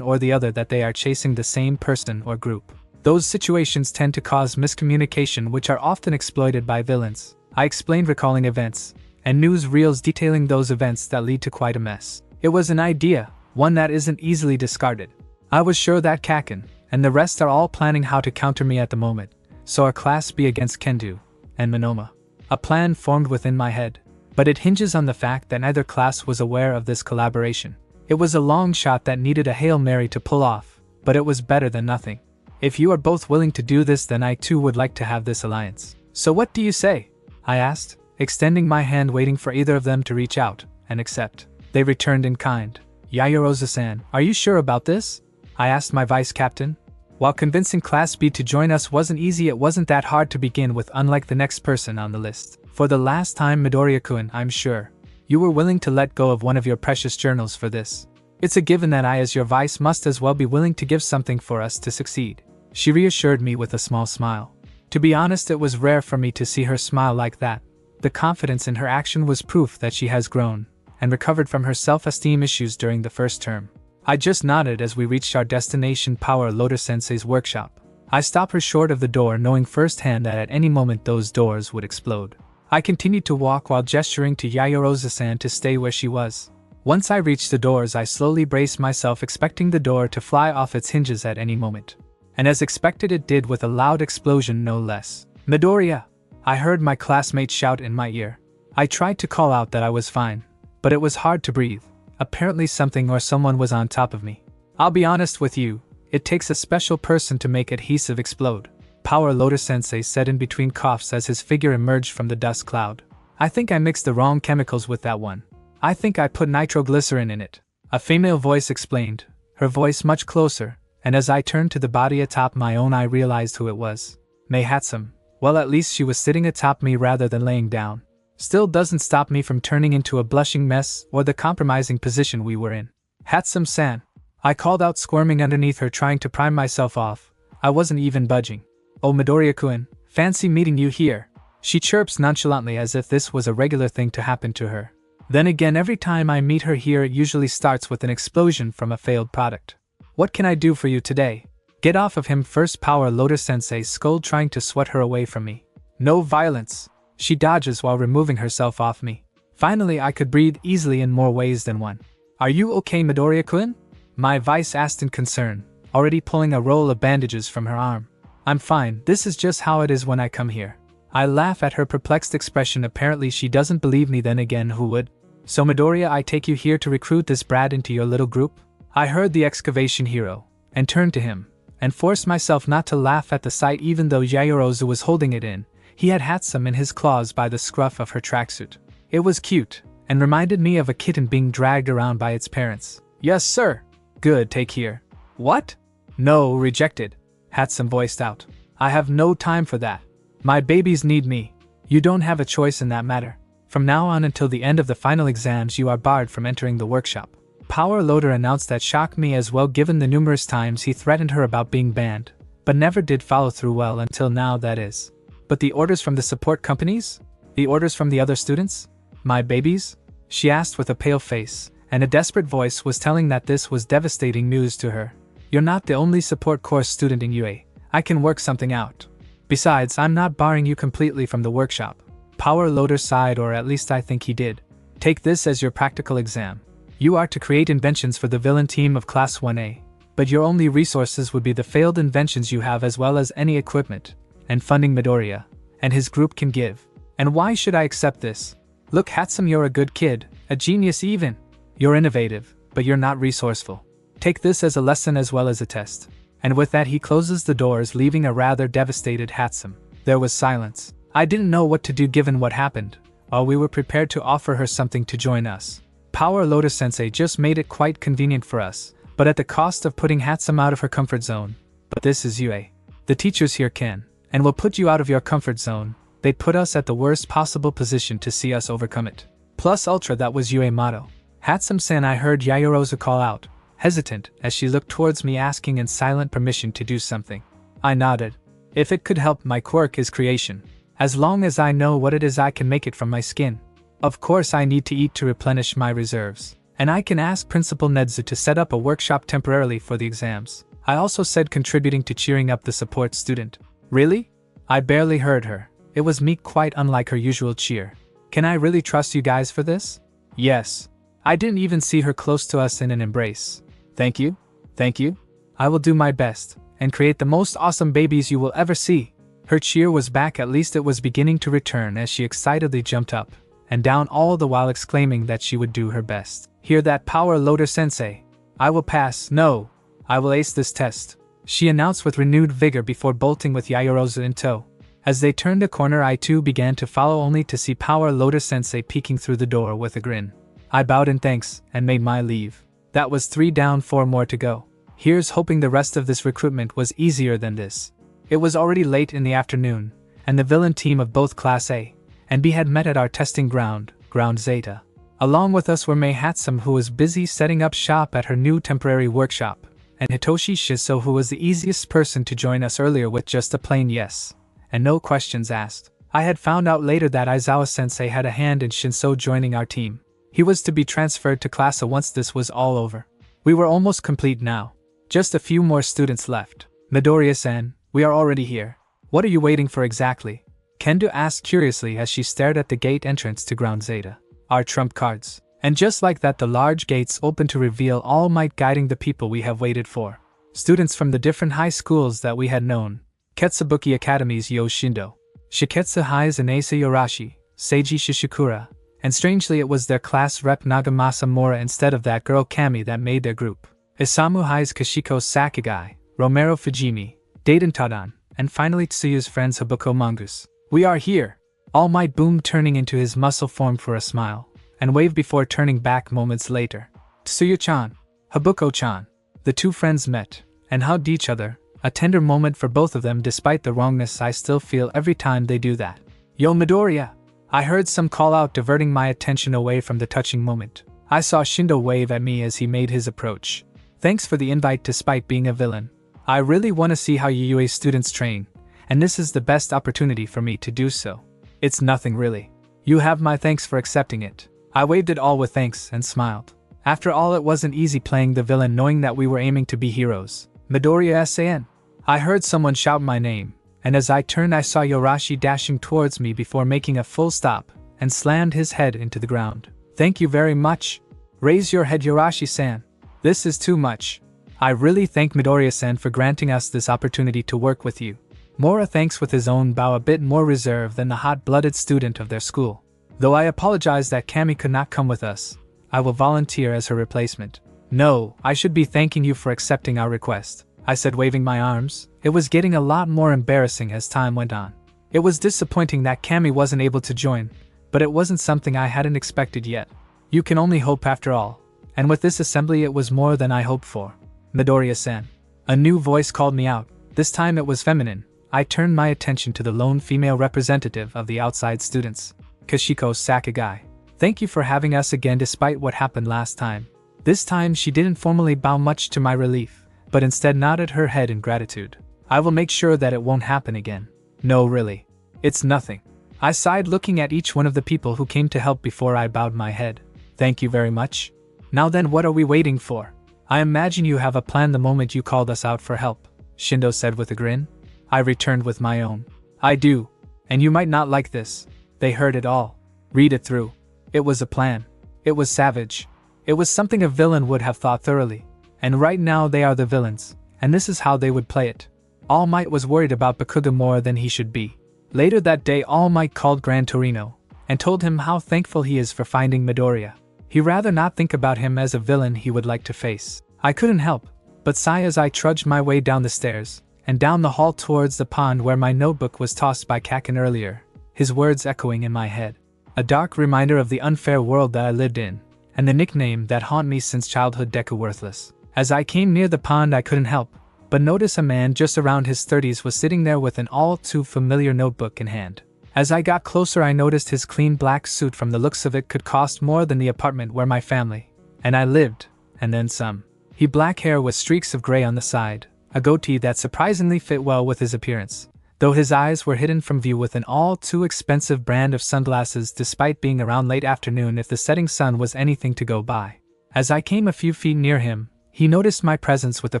or the other that they are chasing the same person or group. Those situations tend to cause miscommunication, which are often exploited by villains. I explained, recalling events and newsreels detailing those events that lead to quite a mess. It was an idea, one that isn't easily discarded. I was sure that Kaken and the rest are all planning how to counter me at the moment, so our Class B against Kendo and Monoma. A plan formed within my head, but it hinges on the fact that neither class was aware of this collaboration. It was a long shot that needed a Hail Mary to pull off, but it was better than nothing. If you are both willing to do this, then I too would like to have this alliance. So what do you say? I asked, extending my hand, waiting for either of them to reach out and accept. They returned in kind. Yayarosa-san, are you sure about this? I asked my vice captain. While convincing Class B to join us wasn't easy, it wasn't that hard to begin with, unlike the next person on the list. For the last time, Midoriya-kun, I'm sure you were willing to let go of one of your precious journals for this. It's a given that I, as your vice, must as well be willing to give something for us to succeed. She reassured me with a small smile. To be honest, it was rare for me to see her smile like that. The confidence in her action was proof that she has grown and recovered from her self-esteem issues during the first term. I just nodded as we reached our destination, Power Loader Sensei's workshop. I stopped her short of the door, knowing firsthand that at any moment those doors would explode. I continued to walk while gesturing to Yayarosa-san to stay where she was. Once I reached the doors, I slowly braced myself, expecting the door to fly off its hinges at any moment. And as expected, it did, with a loud explosion, no less. Midoriya! I heard my classmate shout in my ear. I tried to call out that I was fine, but it was hard to breathe. Apparently something or someone was on top of me. I'll be honest with you, it takes a special person to make adhesive explode, Power Loader Sensei said in between coughs as his figure emerged from the dust cloud. I think I mixed the wrong chemicals with that one. I think I put nitroglycerin in it, a female voice explained, her voice much closer, and as I turned to the body atop my own, I realized who it was. Mei Hatsum. Well, at least she was sitting atop me rather than laying down. Still doesn't stop me from turning into a blushing mess or the compromising position we were in. Hatsum-san, I called out, squirming underneath her, trying to prime myself off. I wasn't even budging. Oh, Midoriya-kun, fancy meeting you here. She chirps nonchalantly as if this was a regular thing to happen to her. Then again, every time I meet her here, it usually starts with an explosion from a failed product. What can I do for you today? Get off of him first, Power Loader Sensei scolded, trying to swat her away from me. No violence. She dodges while removing herself off me. Finally, I could breathe easily in more ways than one. Are you okay, Midoriya-kun? My vice asked in concern, already pulling a roll of bandages from her arm. I'm fine, this is just how it is when I come here. I laugh at her perplexed expression. Apparently she doesn't believe me. Then again, who would? So Midoriya, I take you here to recruit this brat into your little group? I heard the excavation hero, and turned to him, and forced myself not to laugh at the sight. Even though Yayarosa was holding it in, he had Hatsum in his claws by the scruff of her tracksuit. It was cute, and reminded me of a kitten being dragged around by its parents. Yes, sir. Good, take here. What? No, rejected, Hatsum voiced out. I have no time for that. My babies need me. You don't have a choice in that matter. From now on until the end of the final exams, you are barred from entering the workshop. Power Loader announced that shocked me as well, given the numerous times he threatened her about being banned, but never did follow through, well, until now, that is. But the orders from the support companies? The orders from the other students? My babies? She asked with a pale face, and a desperate voice was telling that this was devastating news to her. You're not the only support course student in UA. I can work something out. Besides, I'm not barring you completely from the workshop. Power Loader sighed, or at least I think he did. Take this as your practical exam. You are to create inventions for the villain team of Class 1A, but your only resources would be the failed inventions you have, as well as any equipment and funding Midoriya and his group can give. And why should I accept this? Look, Hatsum, you're a good kid, a genius even. You're innovative, but you're not resourceful. Take this as a lesson as well as a test. And with that he closes the doors, leaving a rather devastated Hatsum. There was silence. I didn't know what to do given what happened, while we were prepared to offer her something to join us. Power Lotus Sensei just made it quite convenient for us, but at the cost of putting Hatsum out of her comfort zone. But this is Yue. The teachers here can, and will put you out of your comfort zone. They'd put us at the worst possible position to see us overcome it. Plus ultra, that was Yue's motto. Hatsum-san, I heard Yaoyorozu call out, hesitant, as she looked towards me asking in silent permission to do something. I nodded. If it could help, my quirk is creation. As long as I know what it is, I can make it from my skin. Of course I need to eat to replenish my reserves. And I can ask Principal Nedzu to set up a workshop temporarily for the exams. I also said contributing to cheering up the support student. Really? I barely heard her. It was meek, quite unlike her usual cheer. Can I really trust you guys for this? Yes. I didn't even see her close to us in an embrace. Thank you. Thank you. I will do my best, and create the most awesome babies you will ever see. Her cheer was back, at least it was beginning to return, as she excitedly jumped up and down, all the while exclaiming that she would do her best. Hear that, Power Lotus Sensei? I will pass. No, I will ace this test, she announced with renewed vigor before bolting with Yaoyorozu in tow. As they turned the corner, I too began to follow, only to see Power Lotus Sensei peeking through the door with a grin. I bowed in thanks and made my leave. That was 3 down, 4 more to go. Here's hoping the rest of this recruitment was easier than this. It was already late in the afternoon, and the villain team of both Class A and B had met at our testing ground, Ground Zeta. Along with us were Mei Hatsum, who was busy setting up shop at her new temporary workshop, and Hitoshi Shiso, who was the easiest person to join us earlier with just a plain yes, and no questions asked. I had found out later that Aizawa-sensei had a hand in Shinso joining our team. He was to be transferred to Class A once this was all over. We were almost complete now. Just a few more students left. Midoriya-san, we are already here. What are you waiting for exactly? Kendo asked curiously as she stared at the gate entrance to Ground Zeta. Our trump cards. And just like that, the large gates opened to reveal All Might guiding the people we have waited for. Students from the different high schools that we had known. Ketsubuki Academy's Yoshindo, Shiketsu High's Inasa Yorashi, Seiji Shishikura, and strangely it was their class rep Nagamasa Mora instead of that girl Kami that made their group. Isamu High's Kashiko Sakugai, Romero Fujimi, Dayton Tadan, and finally Tsuyu's friends Habuko Mongoose. We are here! All Might boomed, turning into his muscle form for a smile, and waved before turning back moments later. Tsuyu-chan, Habuko-chan. The two friends met, and hugged each other, a tender moment for both of them despite the wrongness I still feel every time they do that. Yo Midoriya! I heard some call out, diverting my attention away from the touching moment. I saw Shindo wave at me as he made his approach. Thanks for the invite despite being a villain. I really want to see how UUA students train, and this is the best opportunity for me to do so. It's nothing really. You have my thanks for accepting it. I waved it all with thanks and smiled. After all, it wasn't easy playing the villain knowing that we were aiming to be heroes. Midoriya-san. I heard someone shout my name, and as I turned I saw Yorashi dashing towards me before making a full stop, and slammed his head into the ground. Thank you very much. Raise your head, Yorashi-san. This is too much. I really thank Midoriya-san for granting us this opportunity to work with you. Mora thanks with his own bow, a bit more reserved than the hot-blooded student of their school. Though I apologize that Kami could not come with us, I will volunteer as her replacement. No, I should be thanking you for accepting our request, I said, waving my arms. It was getting a lot more embarrassing as time went on. It was disappointing that Kami wasn't able to join, but it wasn't something I hadn't expected yet. You can only hope after all, and with this assembly it was more than I hoped for. Midoriya-san. A new voice called me out. This time it was feminine. I turned my attention to the lone female representative of the outside students, Kashiko Sakugai. Thank you for having us again despite what happened last time. This time she didn't formally bow, much to my relief, but instead nodded her head in gratitude. I will make sure that it won't happen again. No, really. It's nothing. I sighed, looking at each one of the people who came to help before I bowed my head. Thank you very much. Now then, what are we waiting for? I imagine you have a plan the moment you called us out for help, Shindo said with a grin. I returned with my own. I do. And you might not like this. They heard it all. Read it through. It was a plan. It was savage. It was something a villain would have thought thoroughly. And right now they are the villains, and this is how they would play it. All Might was worried about Bakugo more than he should be. Later that day, All Might called Gran Torino, and told him how thankful he is for finding Midoriya. He'd rather not think about him as a villain he would like to face. I couldn't help but sigh as I trudged my way down the stairs, and down the hall towards the pond where my notebook was tossed by Kakin earlier, his words echoing in my head. A dark reminder of the unfair world that I lived in, and the nickname that haunted me since childhood, Deku worthless. As I came near the pond, I couldn't help but notice a man just around his 30s was sitting there with an all too familiar notebook in hand. As I got closer, I noticed his clean black suit from the looks of it could cost more than the apartment where my family and I lived, and then some. He had black hair with streaks of gray on the side, a goatee that surprisingly fit well with his appearance, though his eyes were hidden from view with an all too expensive brand of sunglasses despite being around late afternoon if the setting sun was anything to go by. As I came a few feet near him, he noticed my presence with a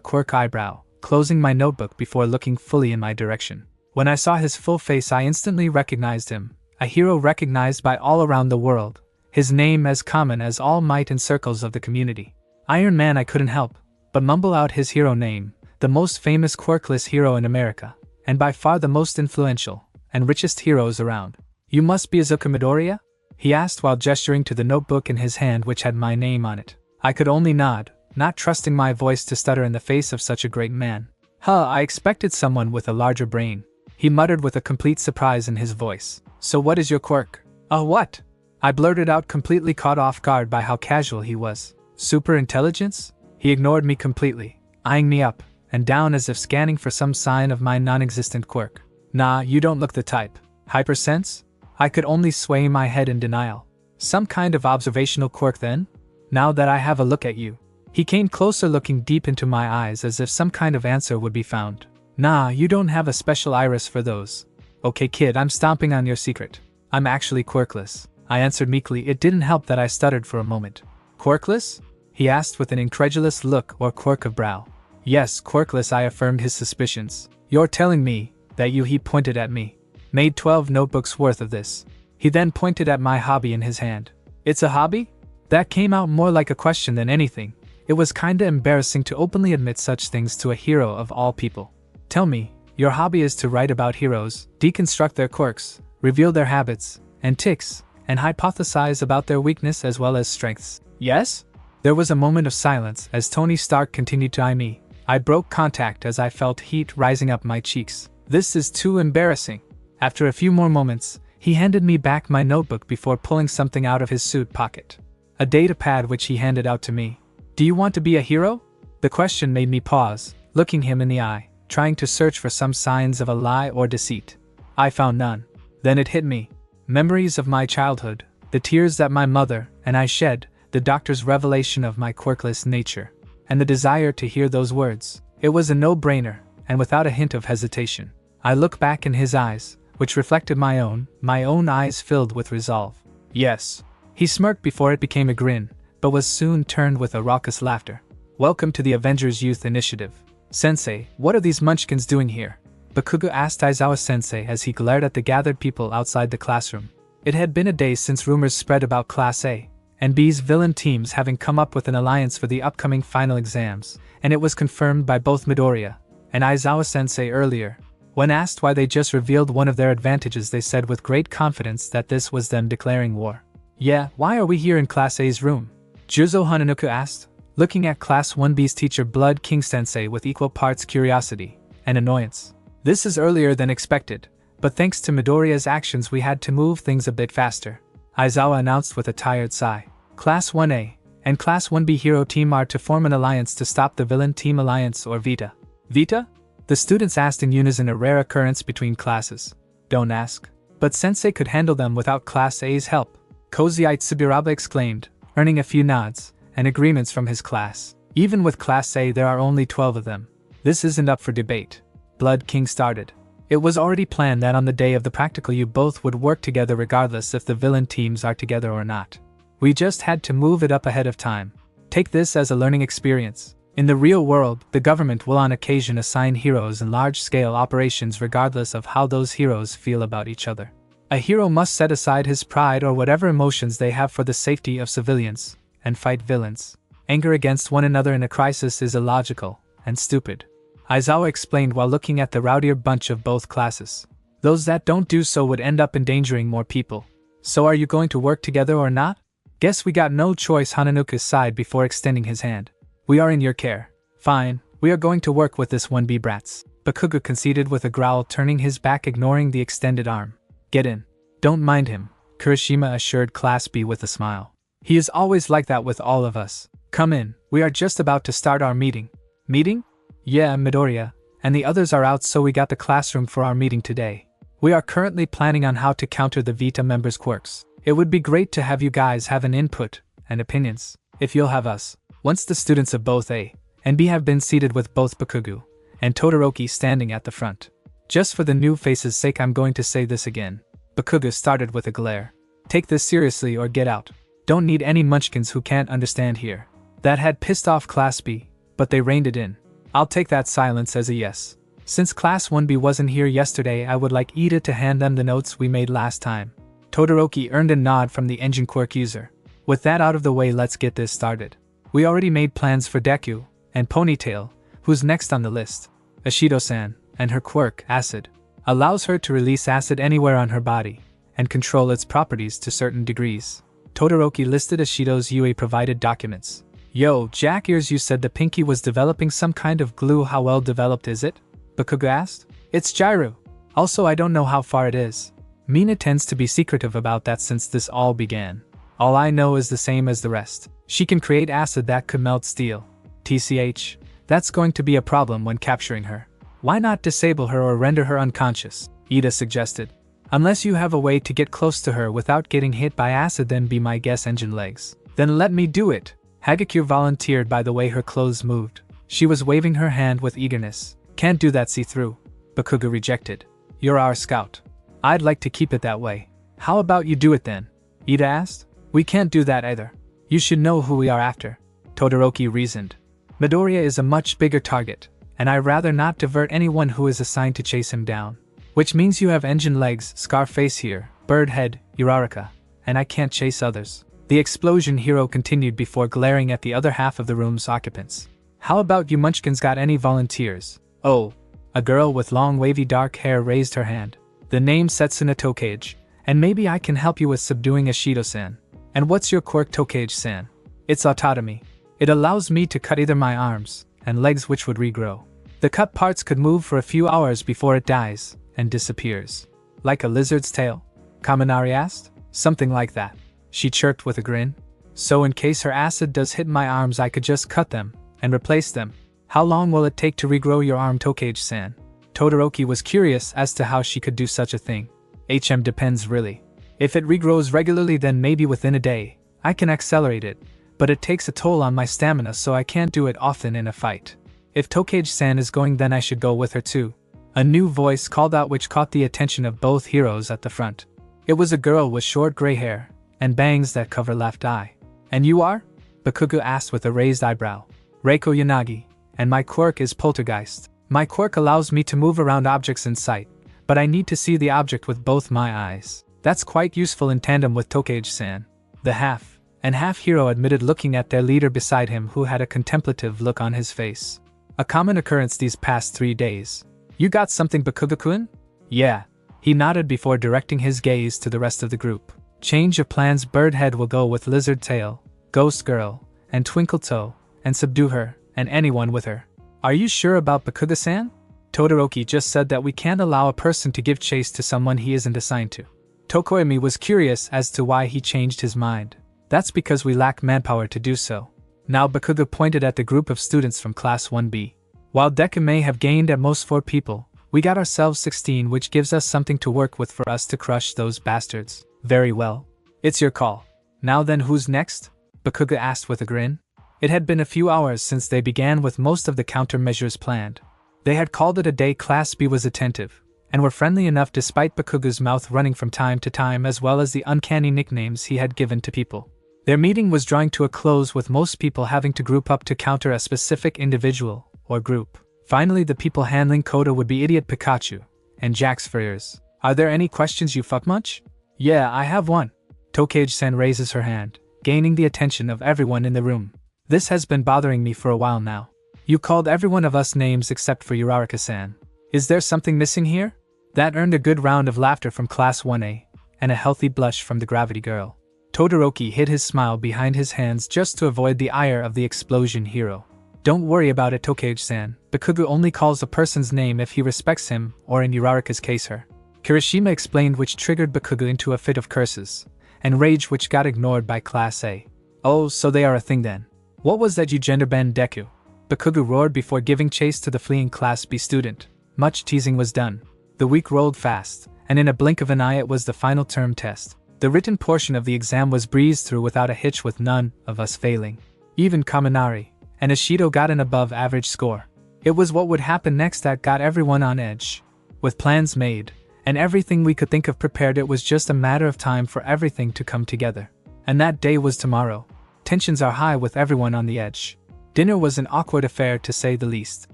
quirk eyebrow, closing my notebook before looking fully in my direction. When I saw his full face, I instantly recognized him, a hero recognized by all around the world, his name as common as All Might in circles of the community. Iron Man. I couldn't help but mumble out his hero name, the most famous quirkless hero in America, and by far the most influential and richest heroes around. You must be Izuku Midoriya? He asked while gesturing to the notebook in his hand which had my name on it. I could only nod, not trusting my voice to stutter in the face of such a great man. I expected someone with a larger brain, he muttered with a complete surprise in his voice. So what is your quirk? What? I blurted out, completely caught off guard by how casual he was. Super intelligence? He ignored me completely, eyeing me up and down as if scanning for some sign of my non-existent quirk. Nah, you don't look the type. Hypersense? I could only sway my head in denial. Some kind of observational quirk then? Now that I have a look at you. He came closer, looking deep into my eyes as if some kind of answer would be found. Nah, you don't have a special iris for those. Okay kid, I'm stomping on your secret. I'm actually quirkless, I answered meekly. It didn't help that I stuttered for a moment. Quirkless? He asked with an incredulous look or quirk of brow. Yes, quirkless, I affirmed his suspicions. You're telling me that he pointed at me, made 12 notebooks worth of this. He then pointed at my hobby in his hand. It's a hobby? That came out more like a question than anything. It was kinda embarrassing to openly admit such things to a hero of all people. Tell me, your hobby is to write about heroes, deconstruct their quirks, reveal their habits and tics, and hypothesize about their weakness as well as strengths. Yes? There was a moment of silence as Tony Stark continued to eye me. I broke contact as I felt heat rising up my cheeks. This is too embarrassing. After a few more moments, he handed me back my notebook before pulling something out of his suit pocket. A data pad which he handed out to me. Do you want to be a hero? The question made me pause, looking him in the eye, trying to search for some signs of a lie or deceit. I found none. Then it hit me. Memories of my childhood, the tears that my mother and I shed, the doctor's revelation of my quirkless nature, and the desire to hear those words. It was a no-brainer, and without a hint of hesitation, I looked back in his eyes, which reflected my own eyes filled with resolve. Yes. He smirked before it became a grin, but was soon turned with a raucous laughter. Welcome to the Avengers Youth Initiative. Sensei, what are these munchkins doing here? Bakugo asked Aizawa-sensei as he glared at the gathered people outside the classroom. It had been a day since rumors spread about Class A and B's villain teams having come up with an alliance for the upcoming final exams, and it was confirmed by both Midoriya and Aizawa-sensei earlier. When asked why they just revealed one of their advantages, they said with great confidence that this was them declaring war. Yeah, why are we here in Class A's room? Juzo Hananuku asked, looking at Class 1B's teacher Blood King Sensei with equal parts curiosity and annoyance. This is earlier than expected, but thanks to Midoriya's actions we had to move things a bit faster, Aizawa announced with a tired sigh. Class 1A and Class 1B hero team are to form an alliance to stop the villain team alliance, or Vita. Vita? The students asked in unison, a rare occurrence between classes. Don't ask. But Sensei could handle them without Class A's help, Koziite Subiraba exclaimed, earning a few nods and agreements from his class. Even with Class A there are only 12 of them. This isn't up for debate. Blood King started. It was already planned that on the day of the practical you both would work together regardless if the villain teams are together or not. We just had to move it up ahead of time. Take this as a learning experience. In the real world, the government will on occasion assign heroes in large-scale operations regardless of how those heroes feel about each other. A hero must set aside his pride or whatever emotions they have for the safety of civilians, and fight villains. Anger against one another in a crisis is illogical and stupid, Aizawa explained while looking at the rowdier bunch of both classes. Those that don't do so would end up endangering more people. So are you going to work together or not? Guess we got no choice, Hananuka sighed before extending his hand. We are in your care. Fine, we are going to work with this 1B brats. Bakugo conceded with a growl, turning his back, ignoring the extended arm. Get in. Don't mind him, Kirishima assured Class B with a smile. He is always like that with all of us. Come in, we are just about to start our meeting. Meeting? Yeah, Midoriya, and the others are out, so we got the classroom for our meeting today. We are currently planning on how to counter the Vita members' quirks. It would be great to have you guys have an input and opinions, if you'll have us. Once the students of both A and B have been seated with both Bakugo and Todoroki standing at the front. Just for the new faces' sake, I'm going to say this again. Bakugo started with a glare. Take this seriously or get out. Don't need any munchkins who can't understand here. That had pissed off Class B, but they reined it in. I'll take that silence as a yes. Since Class 1B wasn't here yesterday, I would like Ida to hand them the notes we made last time. Todoroki earned a nod from the engine quirk user. With that out of the way, let's get this started. We already made plans for Deku and Ponytail, who's next on the list. Ashido-san, and her quirk, Acid, allows her to release acid anywhere on her body and control its properties to certain degrees. Todoroki listed Ashido's UA-provided documents. Yo, Jack Ears, you said the Pinky was developing some kind of glue. How well developed is it? Bakugo asked. It's Gyru. Also, I don't know how far it is. Mina tends to be secretive about that since this all began. All I know is the same as the rest. She can create acid that could melt steel. TCH, that's going to be a problem when capturing her. Why not disable her or render her unconscious? Ida suggested. Unless you have a way to get close to her without getting hit by acid, then be my guess, Engine Legs. Then let me do it. Hagakure volunteered by the way her clothes moved. She was waving her hand with eagerness. Can't do that, see-through. Bakugo rejected. You're our scout. I'd like to keep it that way. How about you do it then? Ida asked. We can't do that either. You should know who we are after. Todoroki reasoned. Midoriya is a much bigger target, and I'd rather not divert anyone who is assigned to chase him down. Which means you have Engine Legs, Scarface here, Bird Head, Uraraka, and I can't chase others. The explosion hero continued before glaring at the other half of the room's occupants. How about you munchkins, got any volunteers? Oh, a girl with long wavy dark hair raised her hand. The name Setsuna Tokage, and maybe I can help you with subduing Ashido-san. And what's your quirk, Tokage-san? It's autotomy. It allows me to cut either my arms and legs, which would regrow. The cut parts could move for a few hours before it dies and disappears. Like a lizard's tail? Kaminari asked. Something like that. She chirped with a grin. So in case her acid does hit my arms, I could just cut them and replace them. How long will it take to regrow your arm, Tokage-san? Todoroki was curious as to how she could do such a thing. Depends really. If it regrows regularly, then maybe within a day. I can accelerate it, but it takes a toll on my stamina, so I can't do it often in a fight. If Tokage-san is going, then I should go with her too. A new voice called out, which caught the attention of both heroes at the front. It was a girl with short gray hair and bangs that cover left eye. And you are? Bakugo asked with a raised eyebrow. Reiko Yanagi, and my quirk is Poltergeist. My quirk allows me to move around objects in sight, but I need to see the object with both my eyes. That's quite useful in tandem with Tokage-san. The half and half hero admitted, looking at their leader beside him, who had a contemplative look on his face. A common occurrence these past 3 days. You got something, Bakugo-kun? Yeah. He nodded before directing his gaze to the rest of the group. Change of plans. Birdhead will go with Lizard Tail, Ghost Girl, and Twinkle Toe, and subdue her, and anyone with her. Are you sure about Bakugo-san? Todoroki just said that we can't allow a person to give chase to someone he isn't assigned to. Tokoyami was curious as to why he changed his mind. That's because we lack manpower to do so. Now Bakugo pointed at the group of students from Class 1B. While Deku may have gained at most 4 people, we got ourselves 16, which gives us something to work with for us to crush those bastards. Very well. It's your call. Now then, who's next? Bakugo asked with a grin. It had been a few hours since they began with most of the countermeasures planned. They had called it a day. Class B was attentive, and were friendly enough despite Bakugo's mouth running from time to time, as well as the uncanny nicknames he had given to people. Their meeting was drawing to a close, with most people having to group up to counter a specific individual or group. Finally, the people handling Koda would be Idiot Pikachu and Jax Frears. Are there any questions, you fuck much? Yeah, I have one. Tokage-san raises her hand, gaining the attention of everyone in the room. This has been bothering me for a while now. You called every one of us names except for Uraraka-san. Is there something missing here? That earned a good round of laughter from Class 1A, and a healthy blush from the Gravity Girl. Todoroki hid his smile behind his hands just to avoid the ire of the explosion hero. Don't worry about it, Tokage-san. Bikugu only calls a person's name if he respects him, or in Uraraka's case her. Kirishima explained, which triggered Bikugu into a fit of curses and rage, which got ignored by Class A. Oh, so they are a thing then. What was that you gender-banned Deku? Bikugu roared before giving chase to the fleeing Class B student. Much teasing was done. The week rolled fast, and in a blink of an eye it was the final term test. The written portion of the exam was breezed through without a hitch, with none of us failing. Even Kaminari and Ishido got an above-average score. It was what would happen next that got everyone on edge. With plans made, and everything we could think of prepared, it was just a matter of time for everything to come together. And that day was tomorrow. Tensions are high with everyone on the edge. Dinner was an awkward affair to say the least.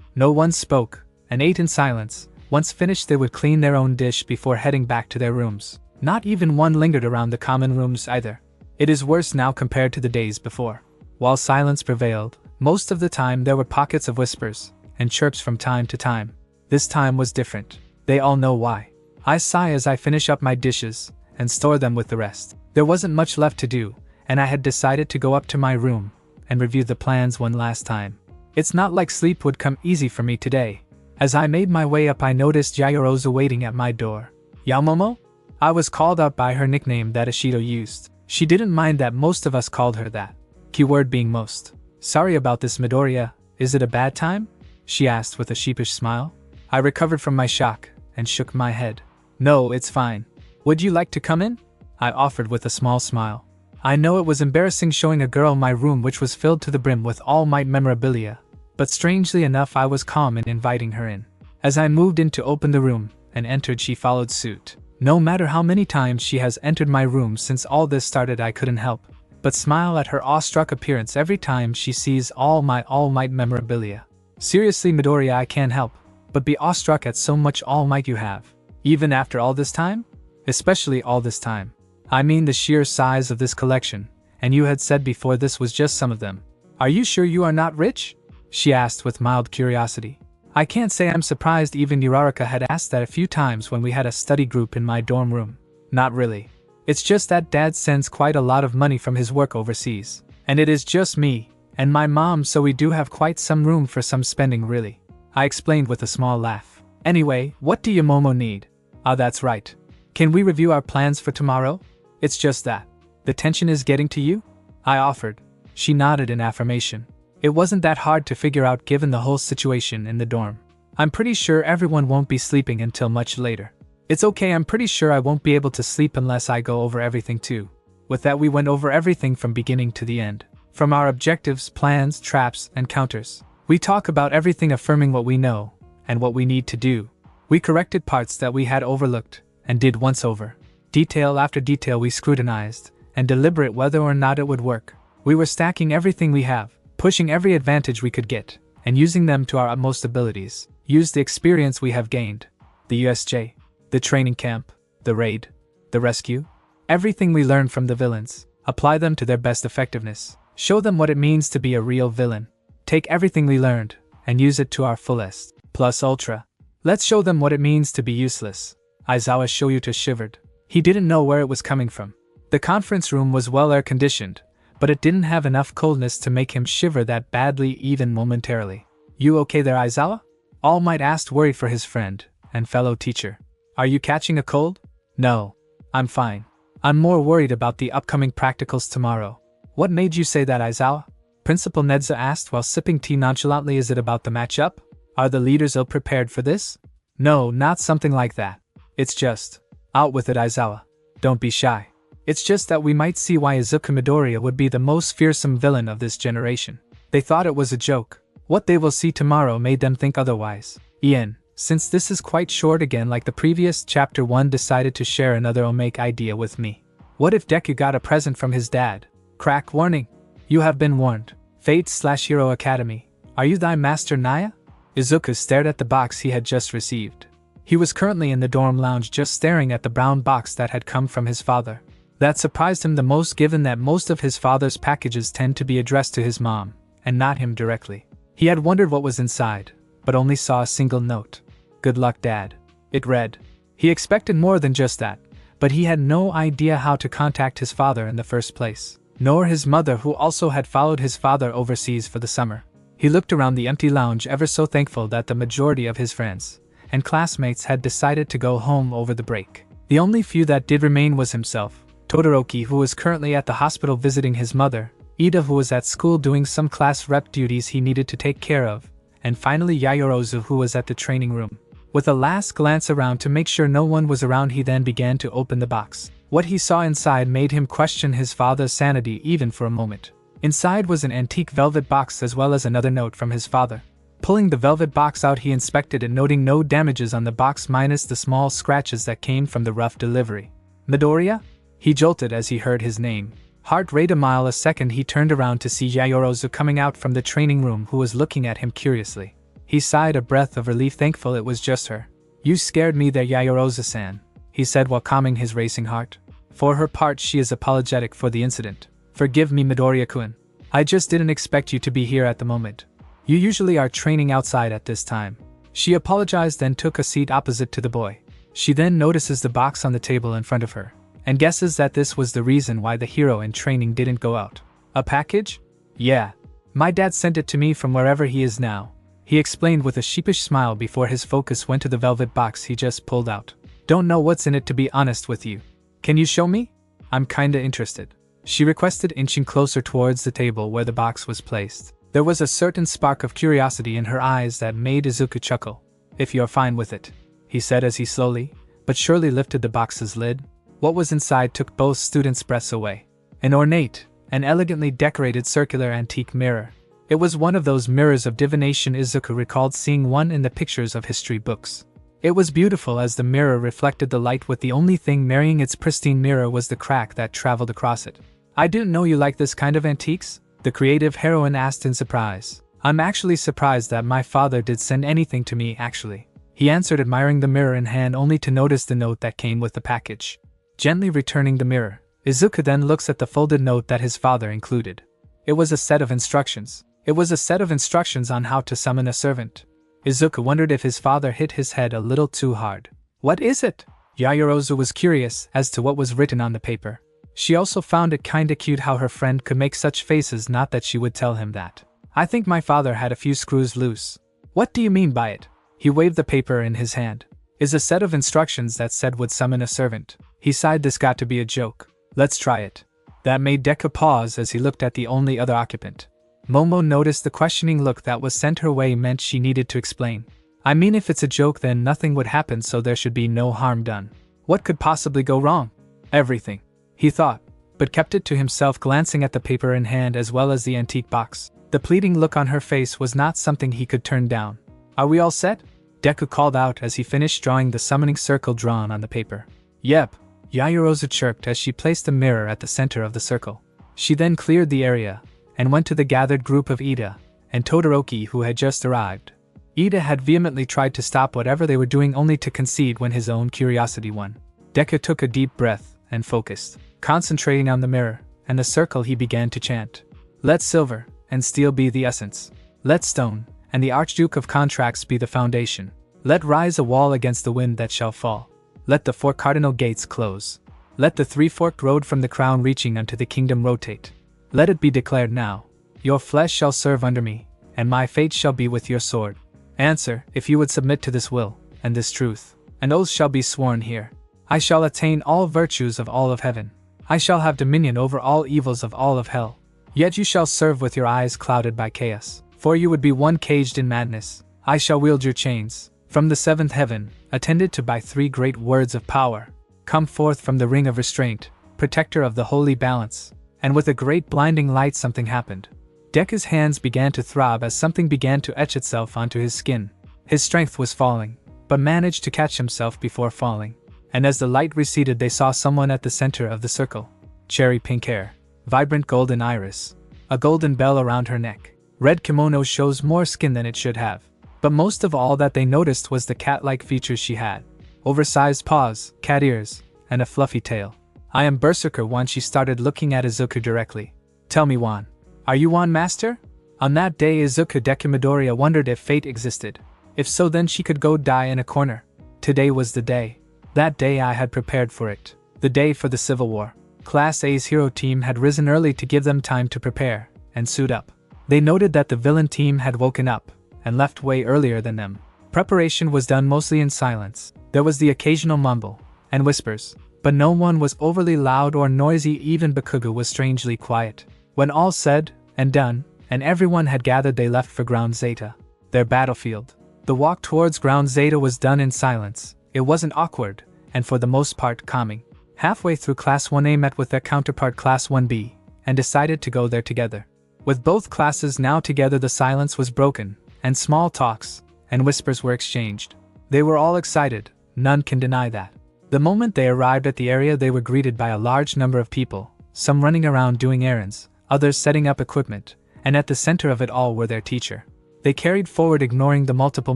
No one spoke, and ate in silence. Once finished, they would clean their own dish before heading back to their rooms. Not even one lingered around the common rooms either. It is worse now compared to the days before. While silence prevailed, most of the time there were pockets of whispers and chirps from time to time. This time was different. They all know why. I sigh as I finish up my dishes and store them with the rest. There wasn't much left to do, and I had decided to go up to my room and review the plans one last time. It's not like sleep would come easy for me today. As I made my way up, I noticed Yayorozu waiting at my door. Momo? I was called out by her nickname that Ishido used. She didn't mind that most of us called her that. Keyword being most. Sorry about this, Midoriya. Is it a bad time? She asked with a sheepish smile. I recovered from my shock and shook my head. No, it's fine. Would you like to come in? I offered with a small smile. I know it was embarrassing showing a girl my room, which was filled to the brim with All Might memorabilia, but strangely enough I was calm in inviting her in. As I moved in to open the room and entered, she followed suit. No matter how many times she has entered my room since all this started, I couldn't help but smile at her awestruck appearance every time she sees All Might memorabilia. Seriously, Midoriya, I can't help but be awestruck at so much All Might you have. Even after all this time? Especially all this time. I mean the sheer size of this collection, and you had said before this was just some of them. Are you sure you are not rich? She asked with mild curiosity. I can't say I'm surprised. Even Uraraka had asked that a few times when we had a study group in my dorm room. Not really. It's just that Dad sends quite a lot of money from his work overseas, and it is just me and my mom, so we do have quite some room for some spending, really. I explained with a small laugh. Anyway, what do you Momo need? Ah, that's right. Can we review our plans for tomorrow? It's just that. The tension is getting to you? I offered. She nodded in affirmation. It wasn't that hard to figure out given the whole situation in the dorm. I'm pretty sure everyone won't be sleeping until much later. It's okay, I'm pretty sure I won't be able to sleep unless I go over everything too. With that, we went over everything from beginning to the end. From our objectives, plans, traps, and counters. We talk about everything, affirming what we know and what we need to do. We corrected parts that we had overlooked and did once over. Detail after detail we scrutinized and deliberate whether or not it would work. We were stacking everything we have, pushing every advantage we could get, and using them to our utmost abilities. Use the experience we have gained. The USJ, the training camp, the raid, the rescue. Everything we learned from the villains. Apply them to their best effectiveness. Show them what it means to be a real villain. Take everything we learned and use it to our fullest. Plus ultra. Let's show them what it means to be useless. Aizawa Shoyuta shivered. He didn't know where it was coming from. The conference room was well air-conditioned, but it didn't have enough coldness to make him shiver that badly even momentarily. You okay there, Aizawa? All Might asked, worried for his friend and fellow teacher. Are you catching a cold? No. I'm fine. I'm more worried about the upcoming practicals tomorrow. What made you say that, Aizawa? Principal Nedza asked while sipping tea nonchalantly. Is it about the matchup? Are the leaders ill-prepared for this? No, not something like that. It's just... Out with it, Aizawa. Don't be shy. It's just that we might see why Izuku Midoriya would be the most fearsome villain of this generation. They thought it was a joke. What they will see tomorrow made them think otherwise. Ian, since this is quite short again like the previous chapter 1, decided to share another Omake idea with me. What if Deku got a present from his dad? Crack warning. You have been warned. Fate/Hero Academy. Are you thy master, Naya? Izuku stared at the box he had just received. He was currently in the dorm lounge just staring at the brown box that had come from his father. That surprised him the most, given that most of his father's packages tend to be addressed to his mom, and not him directly. He had wondered what was inside, but only saw a single note. Good luck, Dad. It read. He expected more than just that, but he had no idea how to contact his father in the first place, nor his mother, who also had followed his father overseas for the summer. He looked around the empty lounge, ever so thankful that the majority of his friends and classmates had decided to go home over the break. The only few that did remain was himself, Todoroki, who was currently at the hospital visiting his mother, Ida, who was at school doing some class rep duties he needed to take care of, and finally Yaoyorozu, who was at the training room. With a last glance around to make sure no one was around, he then began to open the box. What he saw inside made him question his father's sanity even for a moment. Inside was an antique velvet box as well as another note from his father. Pulling the velvet box out, he inspected it, noting no damages on the box minus the small scratches that came from the rough delivery. Midoriya? He jolted as he heard his name. Heart rate a mile a second. He turned around to see Yaoyorozu coming out from the training room, who was looking at him curiously. He sighed a breath of relief, thankful it was just her. "You scared me there, Yaoyorozu-san," he said while calming his racing heart. For her part, she is apologetic for the incident. "Forgive me, Midoriya-kun. I just didn't expect you to be here at the moment. You usually are training outside at this time." She apologized, then took a seat opposite to the boy. She then notices the box on the table in front of her, and guesses that this was the reason why the hero in training didn't go out. "A package?" "Yeah. My dad sent it to me from wherever he is now," he explained with a sheepish smile before his focus went to the velvet box he just pulled out. "Don't know what's in it, to be honest with you. Can you show me? I'm kinda interested," she requested, inching closer towards the table where the box was placed. There was a certain spark of curiosity in her eyes that made Izuku chuckle. "If you're fine with it," he said as he slowly, but surely lifted the box's lid. What was inside took both students' breaths away. An ornate and elegantly decorated circular antique mirror. It was one of those mirrors of divination Izuku recalled seeing one in the pictures of history books. It was beautiful as the mirror reflected the light, with the only thing marrying its pristine mirror was the crack that traveled across it. "I didn't know you like this kind of antiques?" the creative heroine asked in surprise. "I'm actually surprised that my father did send anything to me, actually," he answered, admiring the mirror in hand only to notice the note that came with the package. Gently returning the mirror, Izuku then looks at the folded note that his father included. It was a set of instructions. It was a set of instructions on how to summon a servant. Izuku wondered if his father hit his head a little too hard. "What is it?" Yaoyorozu was curious as to what was written on the paper. She also found it kinda cute how her friend could make such faces, not that she would tell him that. "I think my father had a few screws loose." "What do you mean by it?" He waved the paper in his hand. "Is a set of instructions that said would summon a servant." He sighed, this got to be a joke. "Let's try it." That made Deku pause as he looked at the only other occupant. Momo noticed the questioning look that was sent her way meant she needed to explain. "I mean, if it's a joke then nothing would happen, so there should be no harm done. What could possibly go wrong?" "Everything," he thought, but kept it to himself, glancing at the paper in hand as well as the antique box. The pleading look on her face was not something he could turn down. "Are we all set?" Deku called out as he finished drawing the summoning circle drawn on the paper. "Yep," Yaoyorozu chirped as she placed the mirror at the center of the circle. She then cleared the area and went to the gathered group of Ida and Todoroki, who had just arrived. Ida had vehemently tried to stop whatever they were doing, only to concede when his own curiosity won. Deku took a deep breath and focused. Concentrating on the mirror and the circle, he began to chant. "Let silver and steel be the essence. Let stone and the Archduke of Contracts be the foundation. Let rise a wall against the wind that shall fall. Let the 4 cardinal gates close. Let the 3-forked road from the crown reaching unto the kingdom rotate. Let it be declared now. Your flesh shall serve under me, and my fate shall be with your sword. Answer, if you would submit to this will, and this truth. An oath shall be sworn here. I shall attain all virtues of all of heaven. I shall have dominion over all evils of all of hell. Yet you shall serve with your eyes clouded by chaos, for you would be one caged in madness. I shall wield your chains. From the 7th heaven, attended to by 3 great words of power. Come forth from the ring of restraint, protector of the holy balance." And with a great blinding light something happened. Deku's hands began to throb as something began to etch itself onto his skin. His strength was falling, but managed to catch himself before falling. And as the light receded, they saw someone at the center of the circle. Cherry pink hair, vibrant golden iris, a golden bell around her neck. Red kimono shows more skin than it should have. But most of all that they noticed was the cat-like features she had. Oversized paws, cat ears, and a fluffy tail. "I am Berserker Wan," she started, looking at Izuku directly. "Tell me, Wan, are you Wan Master?" On that day Izuku Deku Midoriya wondered if fate existed. If so, then she could go die in a corner. Today was the day. That day I had prepared for it. The day for the Civil War. Class A's hero team had risen early to give them time to prepare and suit up. They noted that the villain team had woken up and left way earlier than them. Preparation was done mostly in silence. There was the occasional mumble and whispers, but no one was overly loud or noisy. Even Bakugo was strangely quiet. When all said and done, and everyone had gathered, they left for Ground Zeta, their battlefield. The walk towards Ground Zeta was done in silence. It wasn't awkward, and for the most part calming. Halfway through, Class 1A met with their counterpart Class 1B, and decided to go there together. With both classes now together, the silence was broken, and small talks and whispers were exchanged. They were all excited, none can deny that. The moment they arrived at the area, they were greeted by a large number of people, some running around doing errands, others setting up equipment, and at the center of it all were their teacher. They carried forward, ignoring the multiple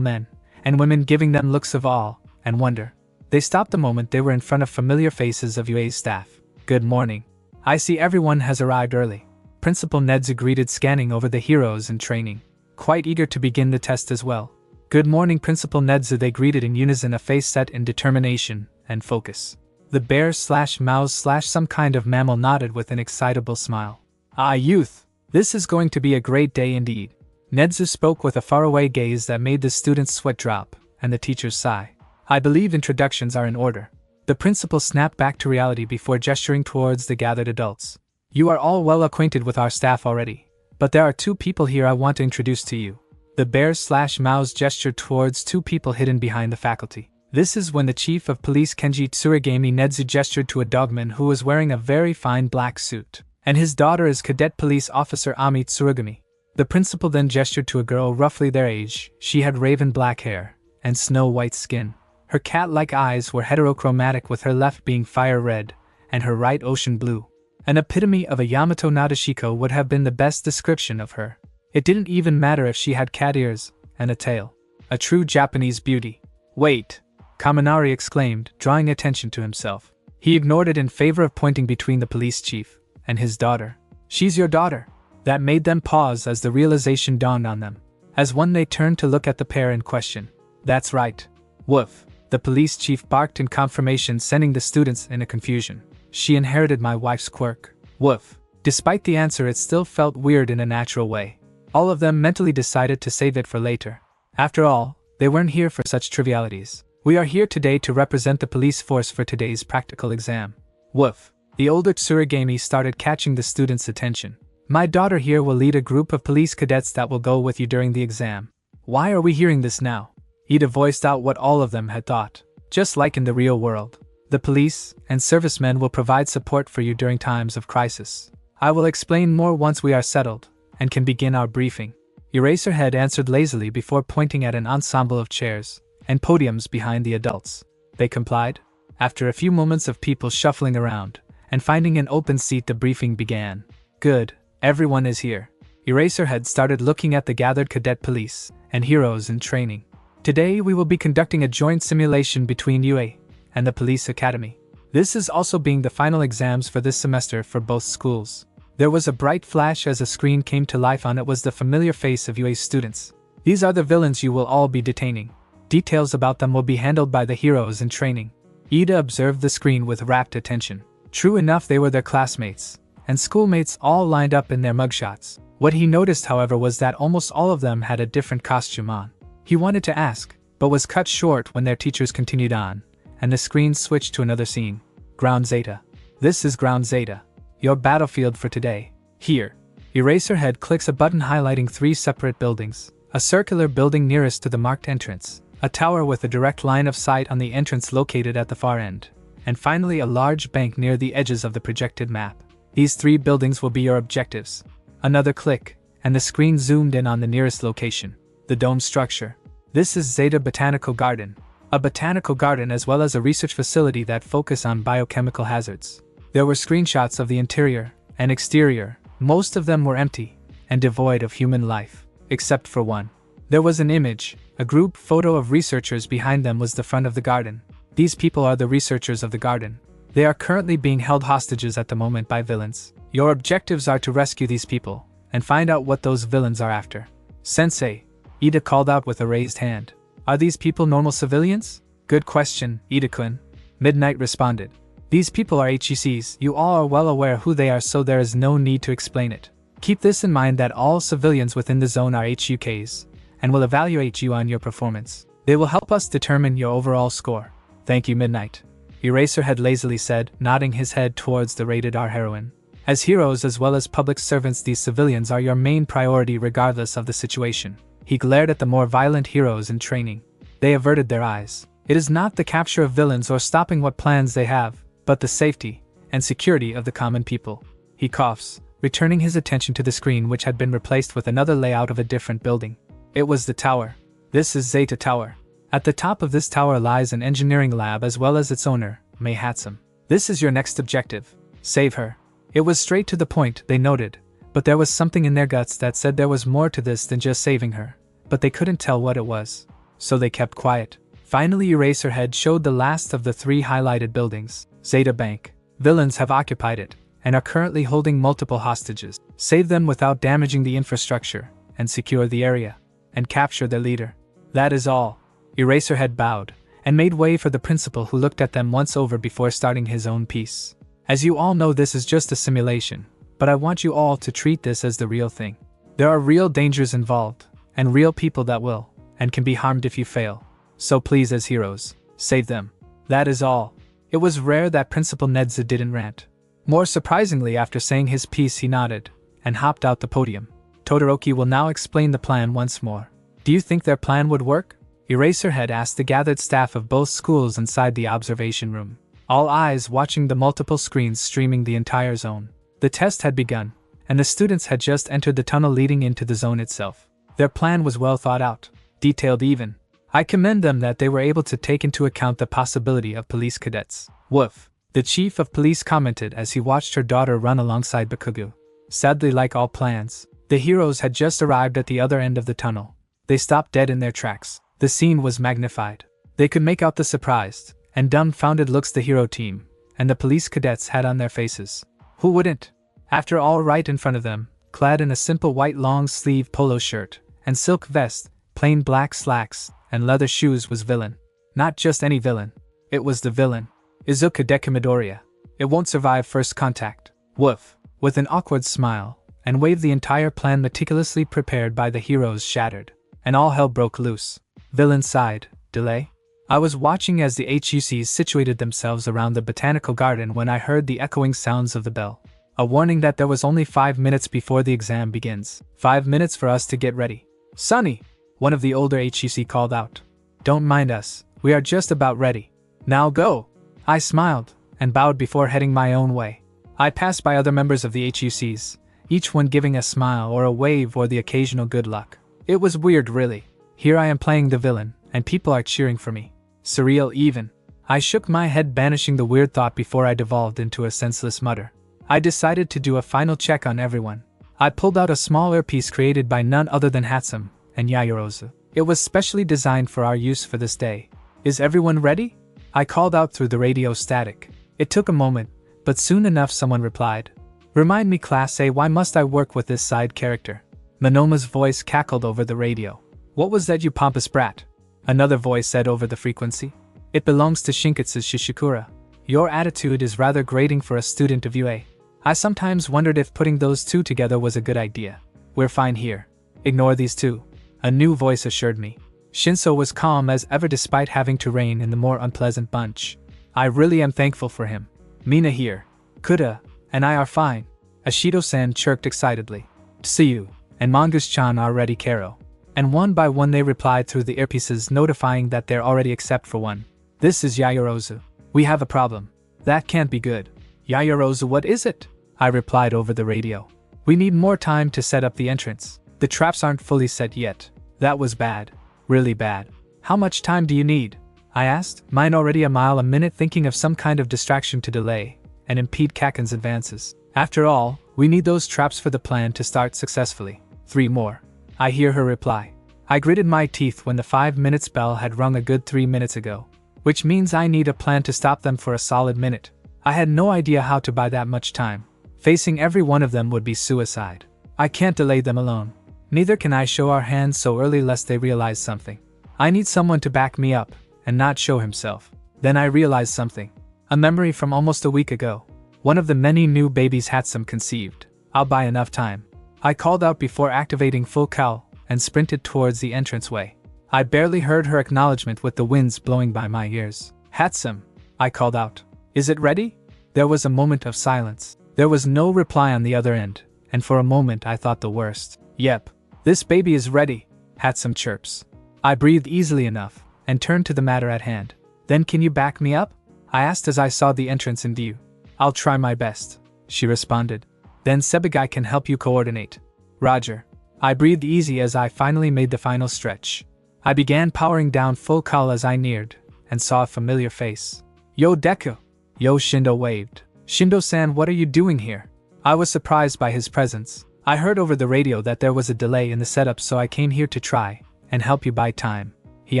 men and women giving them looks of awe and wonder. They stopped the moment they were in front of familiar faces of UA's staff. "Good morning. I see everyone has arrived early." Principal Nedzu greeted, scanning over the heroes in training, quite eager to begin the test as well. "Good morning, Principal Nedzu," they greeted in unison, a face set in determination and focus. The bear/mouse/some kind of mammal nodded with an excitable smile. "Ah, youth, this is going to be a great day indeed." Nedzu spoke with a faraway gaze that made the students' sweat drop and the teachers sigh. "I believe introductions are in order." The principal snapped back to reality before gesturing towards the gathered adults. "You are all well acquainted with our staff already, but there are two people here I want to introduce to you." The bear/mouse gestured towards two people hidden behind the faculty. This is when the chief of police Kenji Tsurigami Nedzu gestured to a dogman who was wearing a very fine black suit, and his daughter is Cadet Police Officer Ami Tsurigami. The principal then gestured to a girl roughly their age. She had raven black hair and snow-white skin. Her cat-like eyes were heterochromatic, with her left being fire red and her right ocean blue. An epitome of a Yamato Nadeshiko would have been the best description of her. It didn't even matter if she had cat ears and a tail. A true Japanese beauty. "Wait!" Kaminari exclaimed, drawing attention to himself. He ignored it in favor of pointing between the police chief and his daughter. "She's your daughter." That made them pause as the realization dawned on them. As one, they turned to look at the pair in question. "That's right." "Woof." The police chief barked in confirmation, sending the students into confusion. "She inherited my wife's quirk." "Woof." Despite the answer, it still felt weird in a natural way. All of them mentally decided to save it for later. After all, they weren't here for such trivialities. "We are here today to represent the police force for today's practical exam." "Woof." The older Tsurigami started catching the students' attention. "My daughter here will lead a group of police cadets that will go with you during the exam." "Why are we hearing this now?" Ida voiced out what all of them had thought. "Just like in the real world. The police and servicemen will provide support for you during times of crisis. I will explain more once we are settled and can begin our briefing." Eraserhead answered lazily before pointing at an ensemble of chairs and podiums behind the adults. They complied. After a few moments of people shuffling around and finding an open seat, the briefing began. "Good, everyone is here." Eraserhead started looking at the gathered cadet police and heroes in training. "Today we will be conducting a joint simulation between UA and the police academy. This is also being the final exams for this semester for both schools." There was a bright flash as a screen came to life. On it was the familiar face of UA's students. "These are the villains you will all be detaining. Details about them will be handled by the heroes in training." Ida observed the screen with rapt attention. True enough, they were their classmates and schoolmates, all lined up in their mugshots. What he noticed, however, was that almost all of them had a different costume on. He wanted to ask, but was cut short when their teachers continued on, and the screen switched to another scene. "Ground Zeta. This is Ground Zeta, your battlefield for today. Here." Eraserhead clicks a button highlighting three separate buildings. A circular building nearest to the marked entrance, a tower with a direct line of sight on the entrance located at the far end, and finally a large bank near the edges of the projected map. These three buildings will be your objectives. Another click, and the screen zoomed in on the nearest location, the dome structure. This is Zeta Botanical Garden, a botanical garden as well as a research facility that focus on biochemical hazards. There were screenshots of the interior and exterior. Most of them were empty and devoid of human life, except for one. There was an image, a group photo of researchers. Behind them was the front of the garden. These people are the researchers of the garden. They are currently being held hostages at the moment by villains. Your objectives are to rescue these people and find out what those villains are after. "Sensei," Ida called out with a raised hand. "Are these people normal civilians?" "Good question, Ida-kun," Midnight responded. These people are HECs, you all are well aware who they are, so there is no need to explain it. Keep this in mind that all civilians within the zone are HUKs, and will evaluate you on your performance. They will help us determine your overall score. Thank you, Midnight. Eraserhead lazily said, nodding his head towards the rated R heroine. As heroes as well as public servants, these civilians are your main priority regardless of the situation. He glared at the more violent heroes in training. They averted their eyes. It is not the capture of villains or stopping what plans they have, but the safety and security of the common people. He coughs, returning his attention to the screen, which had been replaced with another layout of a different building. It was the tower. This is Zeta Tower. At the top of this tower lies an engineering lab as well as its owner, May Hatsum. This is your next objective. Save her. It was straight to the point, they noted, but there was something in their guts that said there was more to this than just saving her, but they couldn't tell what it was. So they kept quiet. Finally, Eraserhead showed the last of the 3 highlighted buildings. Zeta Bank. Villains have occupied it, and are currently holding multiple hostages. Save them without damaging the infrastructure, and secure the area, and capture their leader. That is all. Eraserhead bowed, and made way for the principal, who looked at them once over before starting his own piece. As you all know, this is just a simulation, but I want you all to treat this as the real thing. There are real dangers involved, and real people that will, and can be harmed if you fail. So please, as heroes, save them. That is all. It was rare that Principal Nedza didn't rant. More surprisingly, after saying his piece, he nodded, and hopped out the podium. Todoroki will now explain the plan once more. Do you think their plan would work? Eraserhead asked the gathered staff of both schools inside the observation room. All eyes watching the multiple screens streaming the entire zone. The test had begun, and the students had just entered the tunnel leading into the zone itself. Their plan was well thought out, detailed even. I commend them that they were able to take into account the possibility of police cadets. Woof, the chief of police commented as he watched her daughter run alongside Bakugo. Sadly, like all plans, the heroes had just arrived at the other end of the tunnel. They stopped dead in their tracks. The scene was magnified. They could make out the surprised and dumbfounded looks the hero team and the police cadets had on their faces. Who wouldn't? After all, right in front of them, clad in a simple white long-sleeve polo shirt and silk vest, plain black slacks, and leather shoes, was villain. Not just any villain. It was the villain. Izuka Deku Midoriya. It won't survive first contact. Woof. With an awkward smile, and waved the entire plan meticulously prepared by the heroes shattered, and all hell broke loose. Villain sighed. Delay? I was watching as the HUCs situated themselves around the botanical garden when I heard the echoing sounds of the bell. A warning that there was only 5 minutes before the exam begins. 5 minutes for us to get ready. Sonny! One of the older HUC called out. Don't mind us, we are just about ready. Now go! I smiled, and bowed before heading my own way. I passed by other members of the HUCs, each one giving a smile or a wave or the occasional good luck. It was weird, really. Here I am playing the villain, and people are cheering for me. Surreal even. I shook my head, banishing the weird thought before I devolved into a senseless mutter. I decided to do a final check on everyone. I pulled out a small earpiece created by none other than Hatsum and Yaoyorozu. It was specially designed for our use for this day. Is everyone ready? I called out through the radio static. It took a moment, but soon enough someone replied. Remind me, Class A, why must I work with this side character? Monoma's voice cackled over the radio. What was that, you pompous brat? Another voice said over the frequency. It belongs to Shinkatsu's Shishikura. Your attitude is rather grating for a student of UA. I sometimes wondered if putting those two together was a good idea. We're fine here. Ignore these two. A new voice assured me. Shinso was calm as ever despite having to rein in the more unpleasant bunch. I really am thankful for him. Mina here. Kuda and I are fine. Ashido-san chirped excitedly. Tsuyu and Mongoose-chan are ready, Karo. And one by one they replied through the earpieces, notifying that they're already except for one. This is Yaoyorozu. We have a problem. That can't be good. Yaoyorozu, what is it? I replied over the radio. We need more time to set up the entrance. The traps aren't fully set yet. That was bad. Really bad. How much time do you need? I asked, mine already a mile a minute, thinking of some kind of distraction to delay and impede Kaken's advances. After all, we need those traps for the plan to start successfully. 3 more. I hear her reply. I gritted my teeth when the 5 minutes bell had rung a good 3 minutes ago. Which means I need a plan to stop them for a solid minute. I had no idea how to buy that much time. Facing every one of them would be suicide. I can't delay them alone. Neither can I show our hands so early lest they realize something. I need someone to back me up, and not show himself. Then I realized something. A memory from almost a week ago. One of the many new babies Hatsum conceived. I'll buy enough time. I called out before activating full cowl and sprinted towards the entranceway. I barely heard her acknowledgement with the winds blowing by my ears. Hatsum, I called out. Is it ready? There was a moment of silence. There was no reply on the other end, and for a moment I thought the worst. Yep, this baby is ready, Hatsum chirps. I breathed easily enough and turned to the matter at hand. Then can you back me up? I asked as I saw the entrance in view. I'll try my best, she responded. Then Sebagai can help you coordinate. Roger. I breathed easy as I finally made the final stretch. I began powering down full call as I neared, and saw a familiar face. Yo Deku! Yo Shindo waved. Shindo-san, what are you doing here? I was surprised by his presence. I heard over the radio that there was a delay in the setup, so I came here to try and help you buy time. He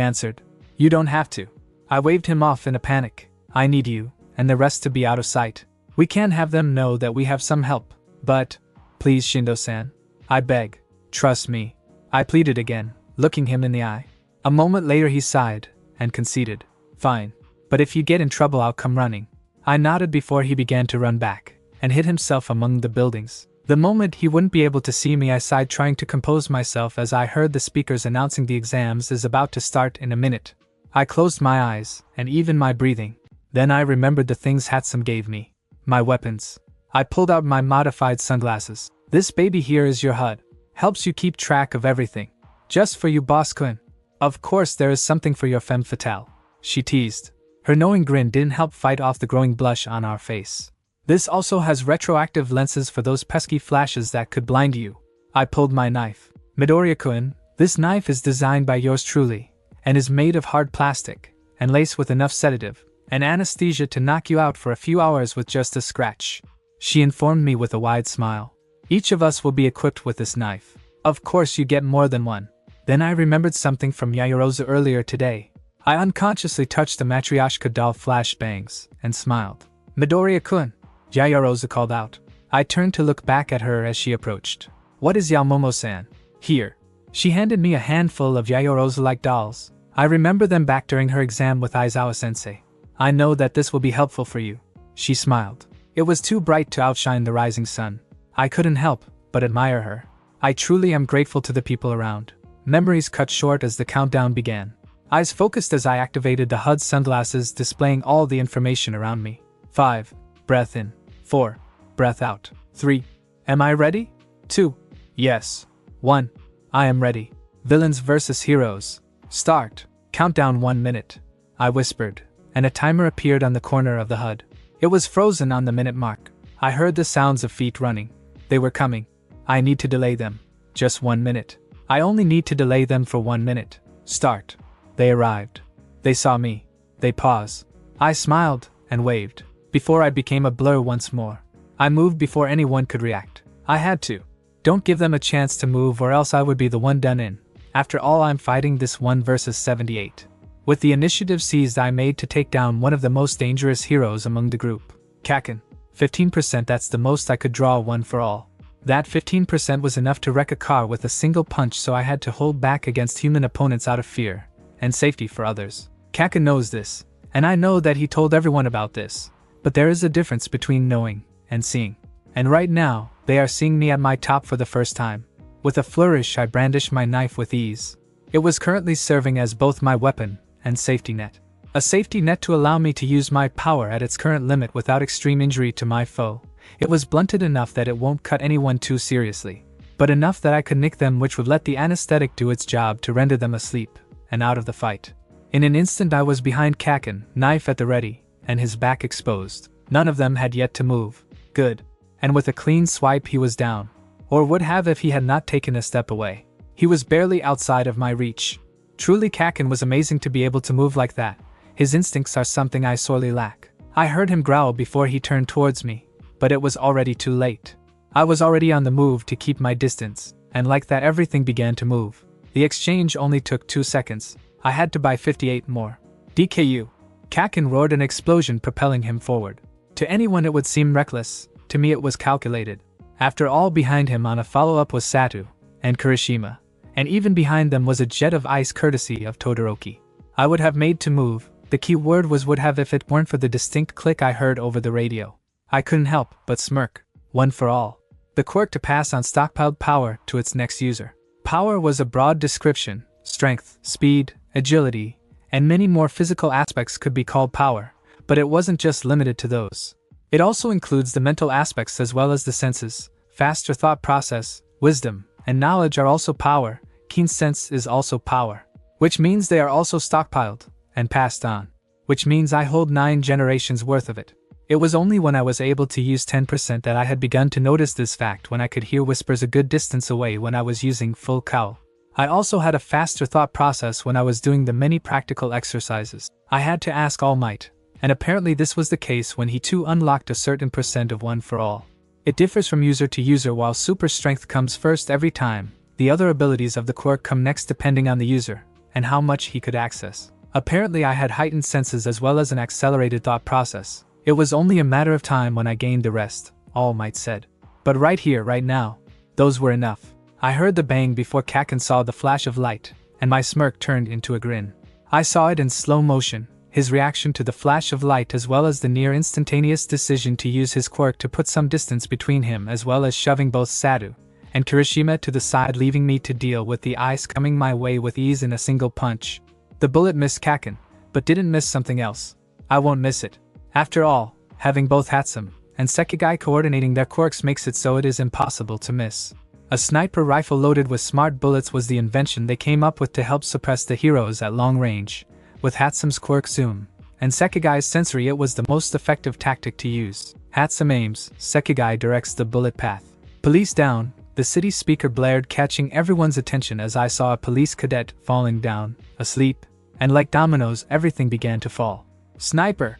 answered. You don't have to. I waved him off in a panic. I need you, and the rest to be out of sight. We can't have them know that we have some help. But, please Shindo-san. I beg. Trust me. I pleaded again, looking him in the eye. A moment later he sighed, and conceded. Fine. But if you get in trouble I'll come running. I nodded before he began to run back, and hid himself among the buildings. The moment he wouldn't be able to see me I sighed, trying to compose myself as I heard the speakers announcing the exams is about to start in a minute. I closed my eyes, and even my breathing. Then I remembered the things Hatsum gave me. My weapons. I pulled out my modified sunglasses. This baby here is your HUD. Helps you keep track of everything. Just for you, Boss-kun. Of course there is something for your femme fatale, she teased. Her knowing grin didn't help fight off the growing blush on our face. This also has retroactive lenses for those pesky flashes that could blind you. I pulled my knife. Midoriya-kun, this knife is designed by yours truly, and is made of hard plastic, and laced with enough sedative and anesthesia to knock you out for a few hours with just a scratch. She informed me with a wide smile. Each of us will be equipped with this knife. Of course you get more than one. Then I remembered something from Yaoyorozu earlier today. I unconsciously touched the Matryoshka doll flashbangs, and smiled. Midoriya-kun, Yaoyorozu called out. I turned to look back at her as she approached. What is Momo-san? Here. She handed me a handful of Yaoyorozu-like dolls. I remember them back during her exam with Aizawa-sensei. I know that this will be helpful for you. She smiled. It was too bright to outshine the rising sun. I couldn't help but admire her. I truly am grateful to the people around. Memories cut short as the countdown began. Eyes focused as I activated the HUD sunglasses, displaying all the information around me. 5. Breath in. 4. Breath out. 3. Am I ready? 2. Yes. 1. I am ready. Villains versus heroes. Start. Countdown 1 minute. I whispered, and a timer appeared on the corner of the HUD. It was frozen on the minute mark. I heard the sounds of feet running. They were coming. I need to delay them. Just 1 minute. I only need to delay them for 1 minute. Start. They arrived. They saw me. They paused. I smiled and waved. Before I became a blur once more. I moved before anyone could react. I had to. Don't give them a chance to move or else I would be the one done in. After all, I'm fighting this 1 versus 78. With the initiative seized, I made to take down one of the most dangerous heroes among the group. Kaken. 15%, that's the most I could draw, one for all. That 15% was enough to wreck a car with a single punch, so I had to hold back against human opponents out of fear and safety for others. Kaken knows this, and I know that he told everyone about this. But there is a difference between knowing and seeing. And right now, they are seeing me at my top for the first time. With a flourish, I brandished my knife with ease. It was currently serving as both my weapon and safety net. A safety net to allow me to use my power at its current limit without extreme injury to my foe. It was blunted enough that it won't cut anyone too seriously, but enough that I could nick them, which would let the anesthetic do its job to render them asleep and out of the fight. In an instant I was behind Kaken, knife at the ready, and his back exposed. None of them had yet to move. Good. And with a clean swipe he was down. Or would have if he had not taken a step away. He was barely outside of my reach. Truly, Kaken was amazing to be able to move like that. His instincts are something I sorely lack. I heard him growl before he turned towards me, but it was already too late. I was already on the move to keep my distance, and like that everything began to move. The exchange only took 2 seconds. I had to buy 58 more. DKU. Kaken roared, an explosion propelling him forward. To anyone it would seem reckless, to me it was calculated. After all, behind him on a follow-up was Satu and Kirishima, and even behind them was a jet of ice courtesy of Todoroki. I would have made to move, The key word was would have if it weren't for the distinct click I heard over the radio. I couldn't help but smirk. One for all. The quirk to pass on stockpiled power to its next user. Power was a broad description. Strength, speed, agility, and many more physical aspects could be called power, but it wasn't just limited to those. It also includes the mental aspects as well as the senses. Faster thought process, wisdom, and knowledge are also power. Keen sense is also power. Which means they are also stockpiled and passed on. Which means I hold 9 generations worth of it. It was only when I was able to use 10% that I had begun to notice this fact when I could hear whispers a good distance away when I was using full cowl. I also had a faster thought process when I was doing the many practical exercises. I had to ask All Might, and apparently this was the case when he too unlocked a certain percent of one for all. It differs from user to user while super strength comes first every time. The other abilities of the quirk come next depending on the user, and how much he could access. Apparently I had heightened senses as well as an accelerated thought process. It was only a matter of time when I gained the rest, All Might said. But right here, right now, those were enough. I heard the bang before Kaken saw the flash of light, and my smirk turned into a grin. I saw it in slow motion, his reaction to the flash of light as well as the near instantaneous decision to use his quirk to put some distance between him as well as shoving both Sadu and Kirishima to the side, leaving me to deal with the ice coming my way with ease in a single punch. The bullet missed Kaken, but didn't miss something else. I won't miss it. After all, having both Hatsum and Sekigai coordinating their quirks makes it so it is impossible to miss. A sniper rifle loaded with smart bullets was the invention they came up with to help suppress the heroes at long range. With Hatsum's quirk Zoom and Sekigai's sensory, it was the most effective tactic to use. Hatsum aims, Sekigai directs the bullet path. Police down, the city speaker blared, catching everyone's attention as I saw a police cadet falling down, asleep, and like dominoes everything began to fall. Sniper!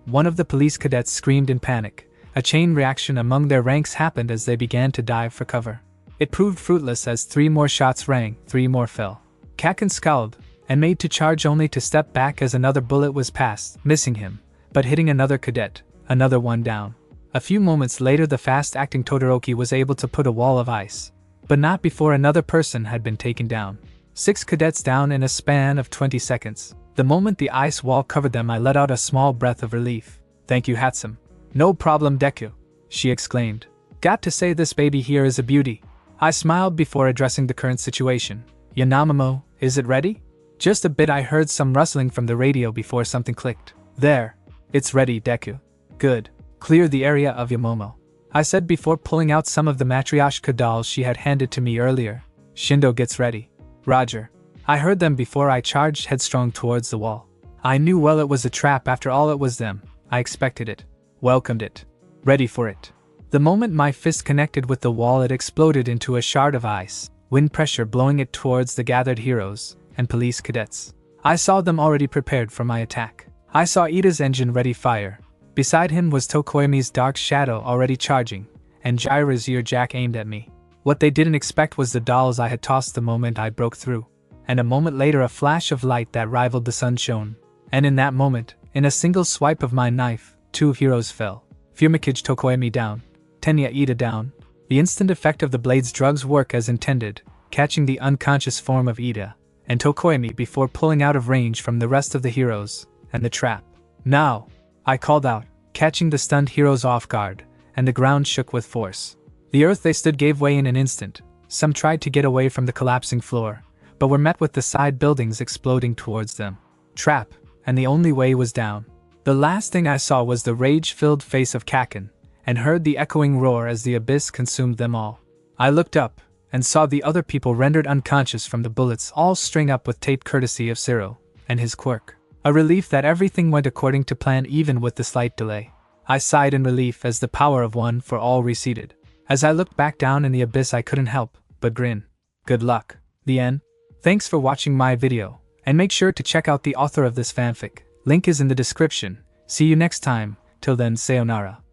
One of the police cadets screamed in panic. A chain reaction among their ranks happened as they began to dive for cover. It proved fruitless as 3 more shots rang, 3 more fell. Kaken scowled, and made to charge only to step back as another bullet was passed, missing him, but hitting another cadet, another one down. A few moments later the fast-acting Todoroki was able to put a wall of ice, but not before another person had been taken down. 6 cadets down in a span of 20 seconds. The moment the ice wall covered them I let out a small breath of relief. Thank you, Hatsum. No problem, Deku, she exclaimed. Got to say this baby here is a beauty. I smiled before addressing the current situation. Yanamamo, is it ready? Just a bit. I heard some rustling from the radio before something clicked. There. It's ready, Deku. Good. Clear the area of Momo, I said before pulling out some of the Matryoshka dolls she had handed to me earlier. Shindo gets ready. Roger. I heard them before I charged headstrong towards the wall. I knew well it was a trap. After all, it was them. I expected it. Welcomed it. Ready for it. The moment my fist connected with the wall, it exploded into a shard of ice, wind pressure blowing it towards the gathered heroes and police cadets. I saw them already prepared for my attack. I saw Ida's engine ready fire. Beside him was Tokoyami's dark shadow already charging, and Jiraiya's ear jack aimed at me. What they didn't expect was the dolls I had tossed the moment I broke through. And a moment later a flash of light that rivaled the sun shone. And in that moment, in a single swipe of my knife, 2 heroes fell. Firmikage Tokoyami down. Tenya Ida down. The instant effect of the blade's drugs work as intended, catching the unconscious form of Ida and Tokoyami before pulling out of range from the rest of the heroes and the trap. Now! I called out, catching the stunned heroes off guard, and the ground shook with force. The earth they stood gave way in an instant. Some tried to get away from the collapsing floor, but were met with the side buildings exploding towards them. Trap, and the only way was down. The last thing I saw was the rage-filled face of Kaken, and heard the echoing roar as the abyss consumed them all. I looked up, and saw the other people rendered unconscious from the bullets all string up with tape courtesy of Ciro and his quirk. A relief that everything went according to plan even with the slight delay. I sighed in relief as the power of one for all receded. As I looked back down in the abyss I couldn't help but grin. Good luck. The end. Thanks for watching my video, and make sure to check out the author of this fanfic. Link is in the description. See you next time. Till then, sayonara.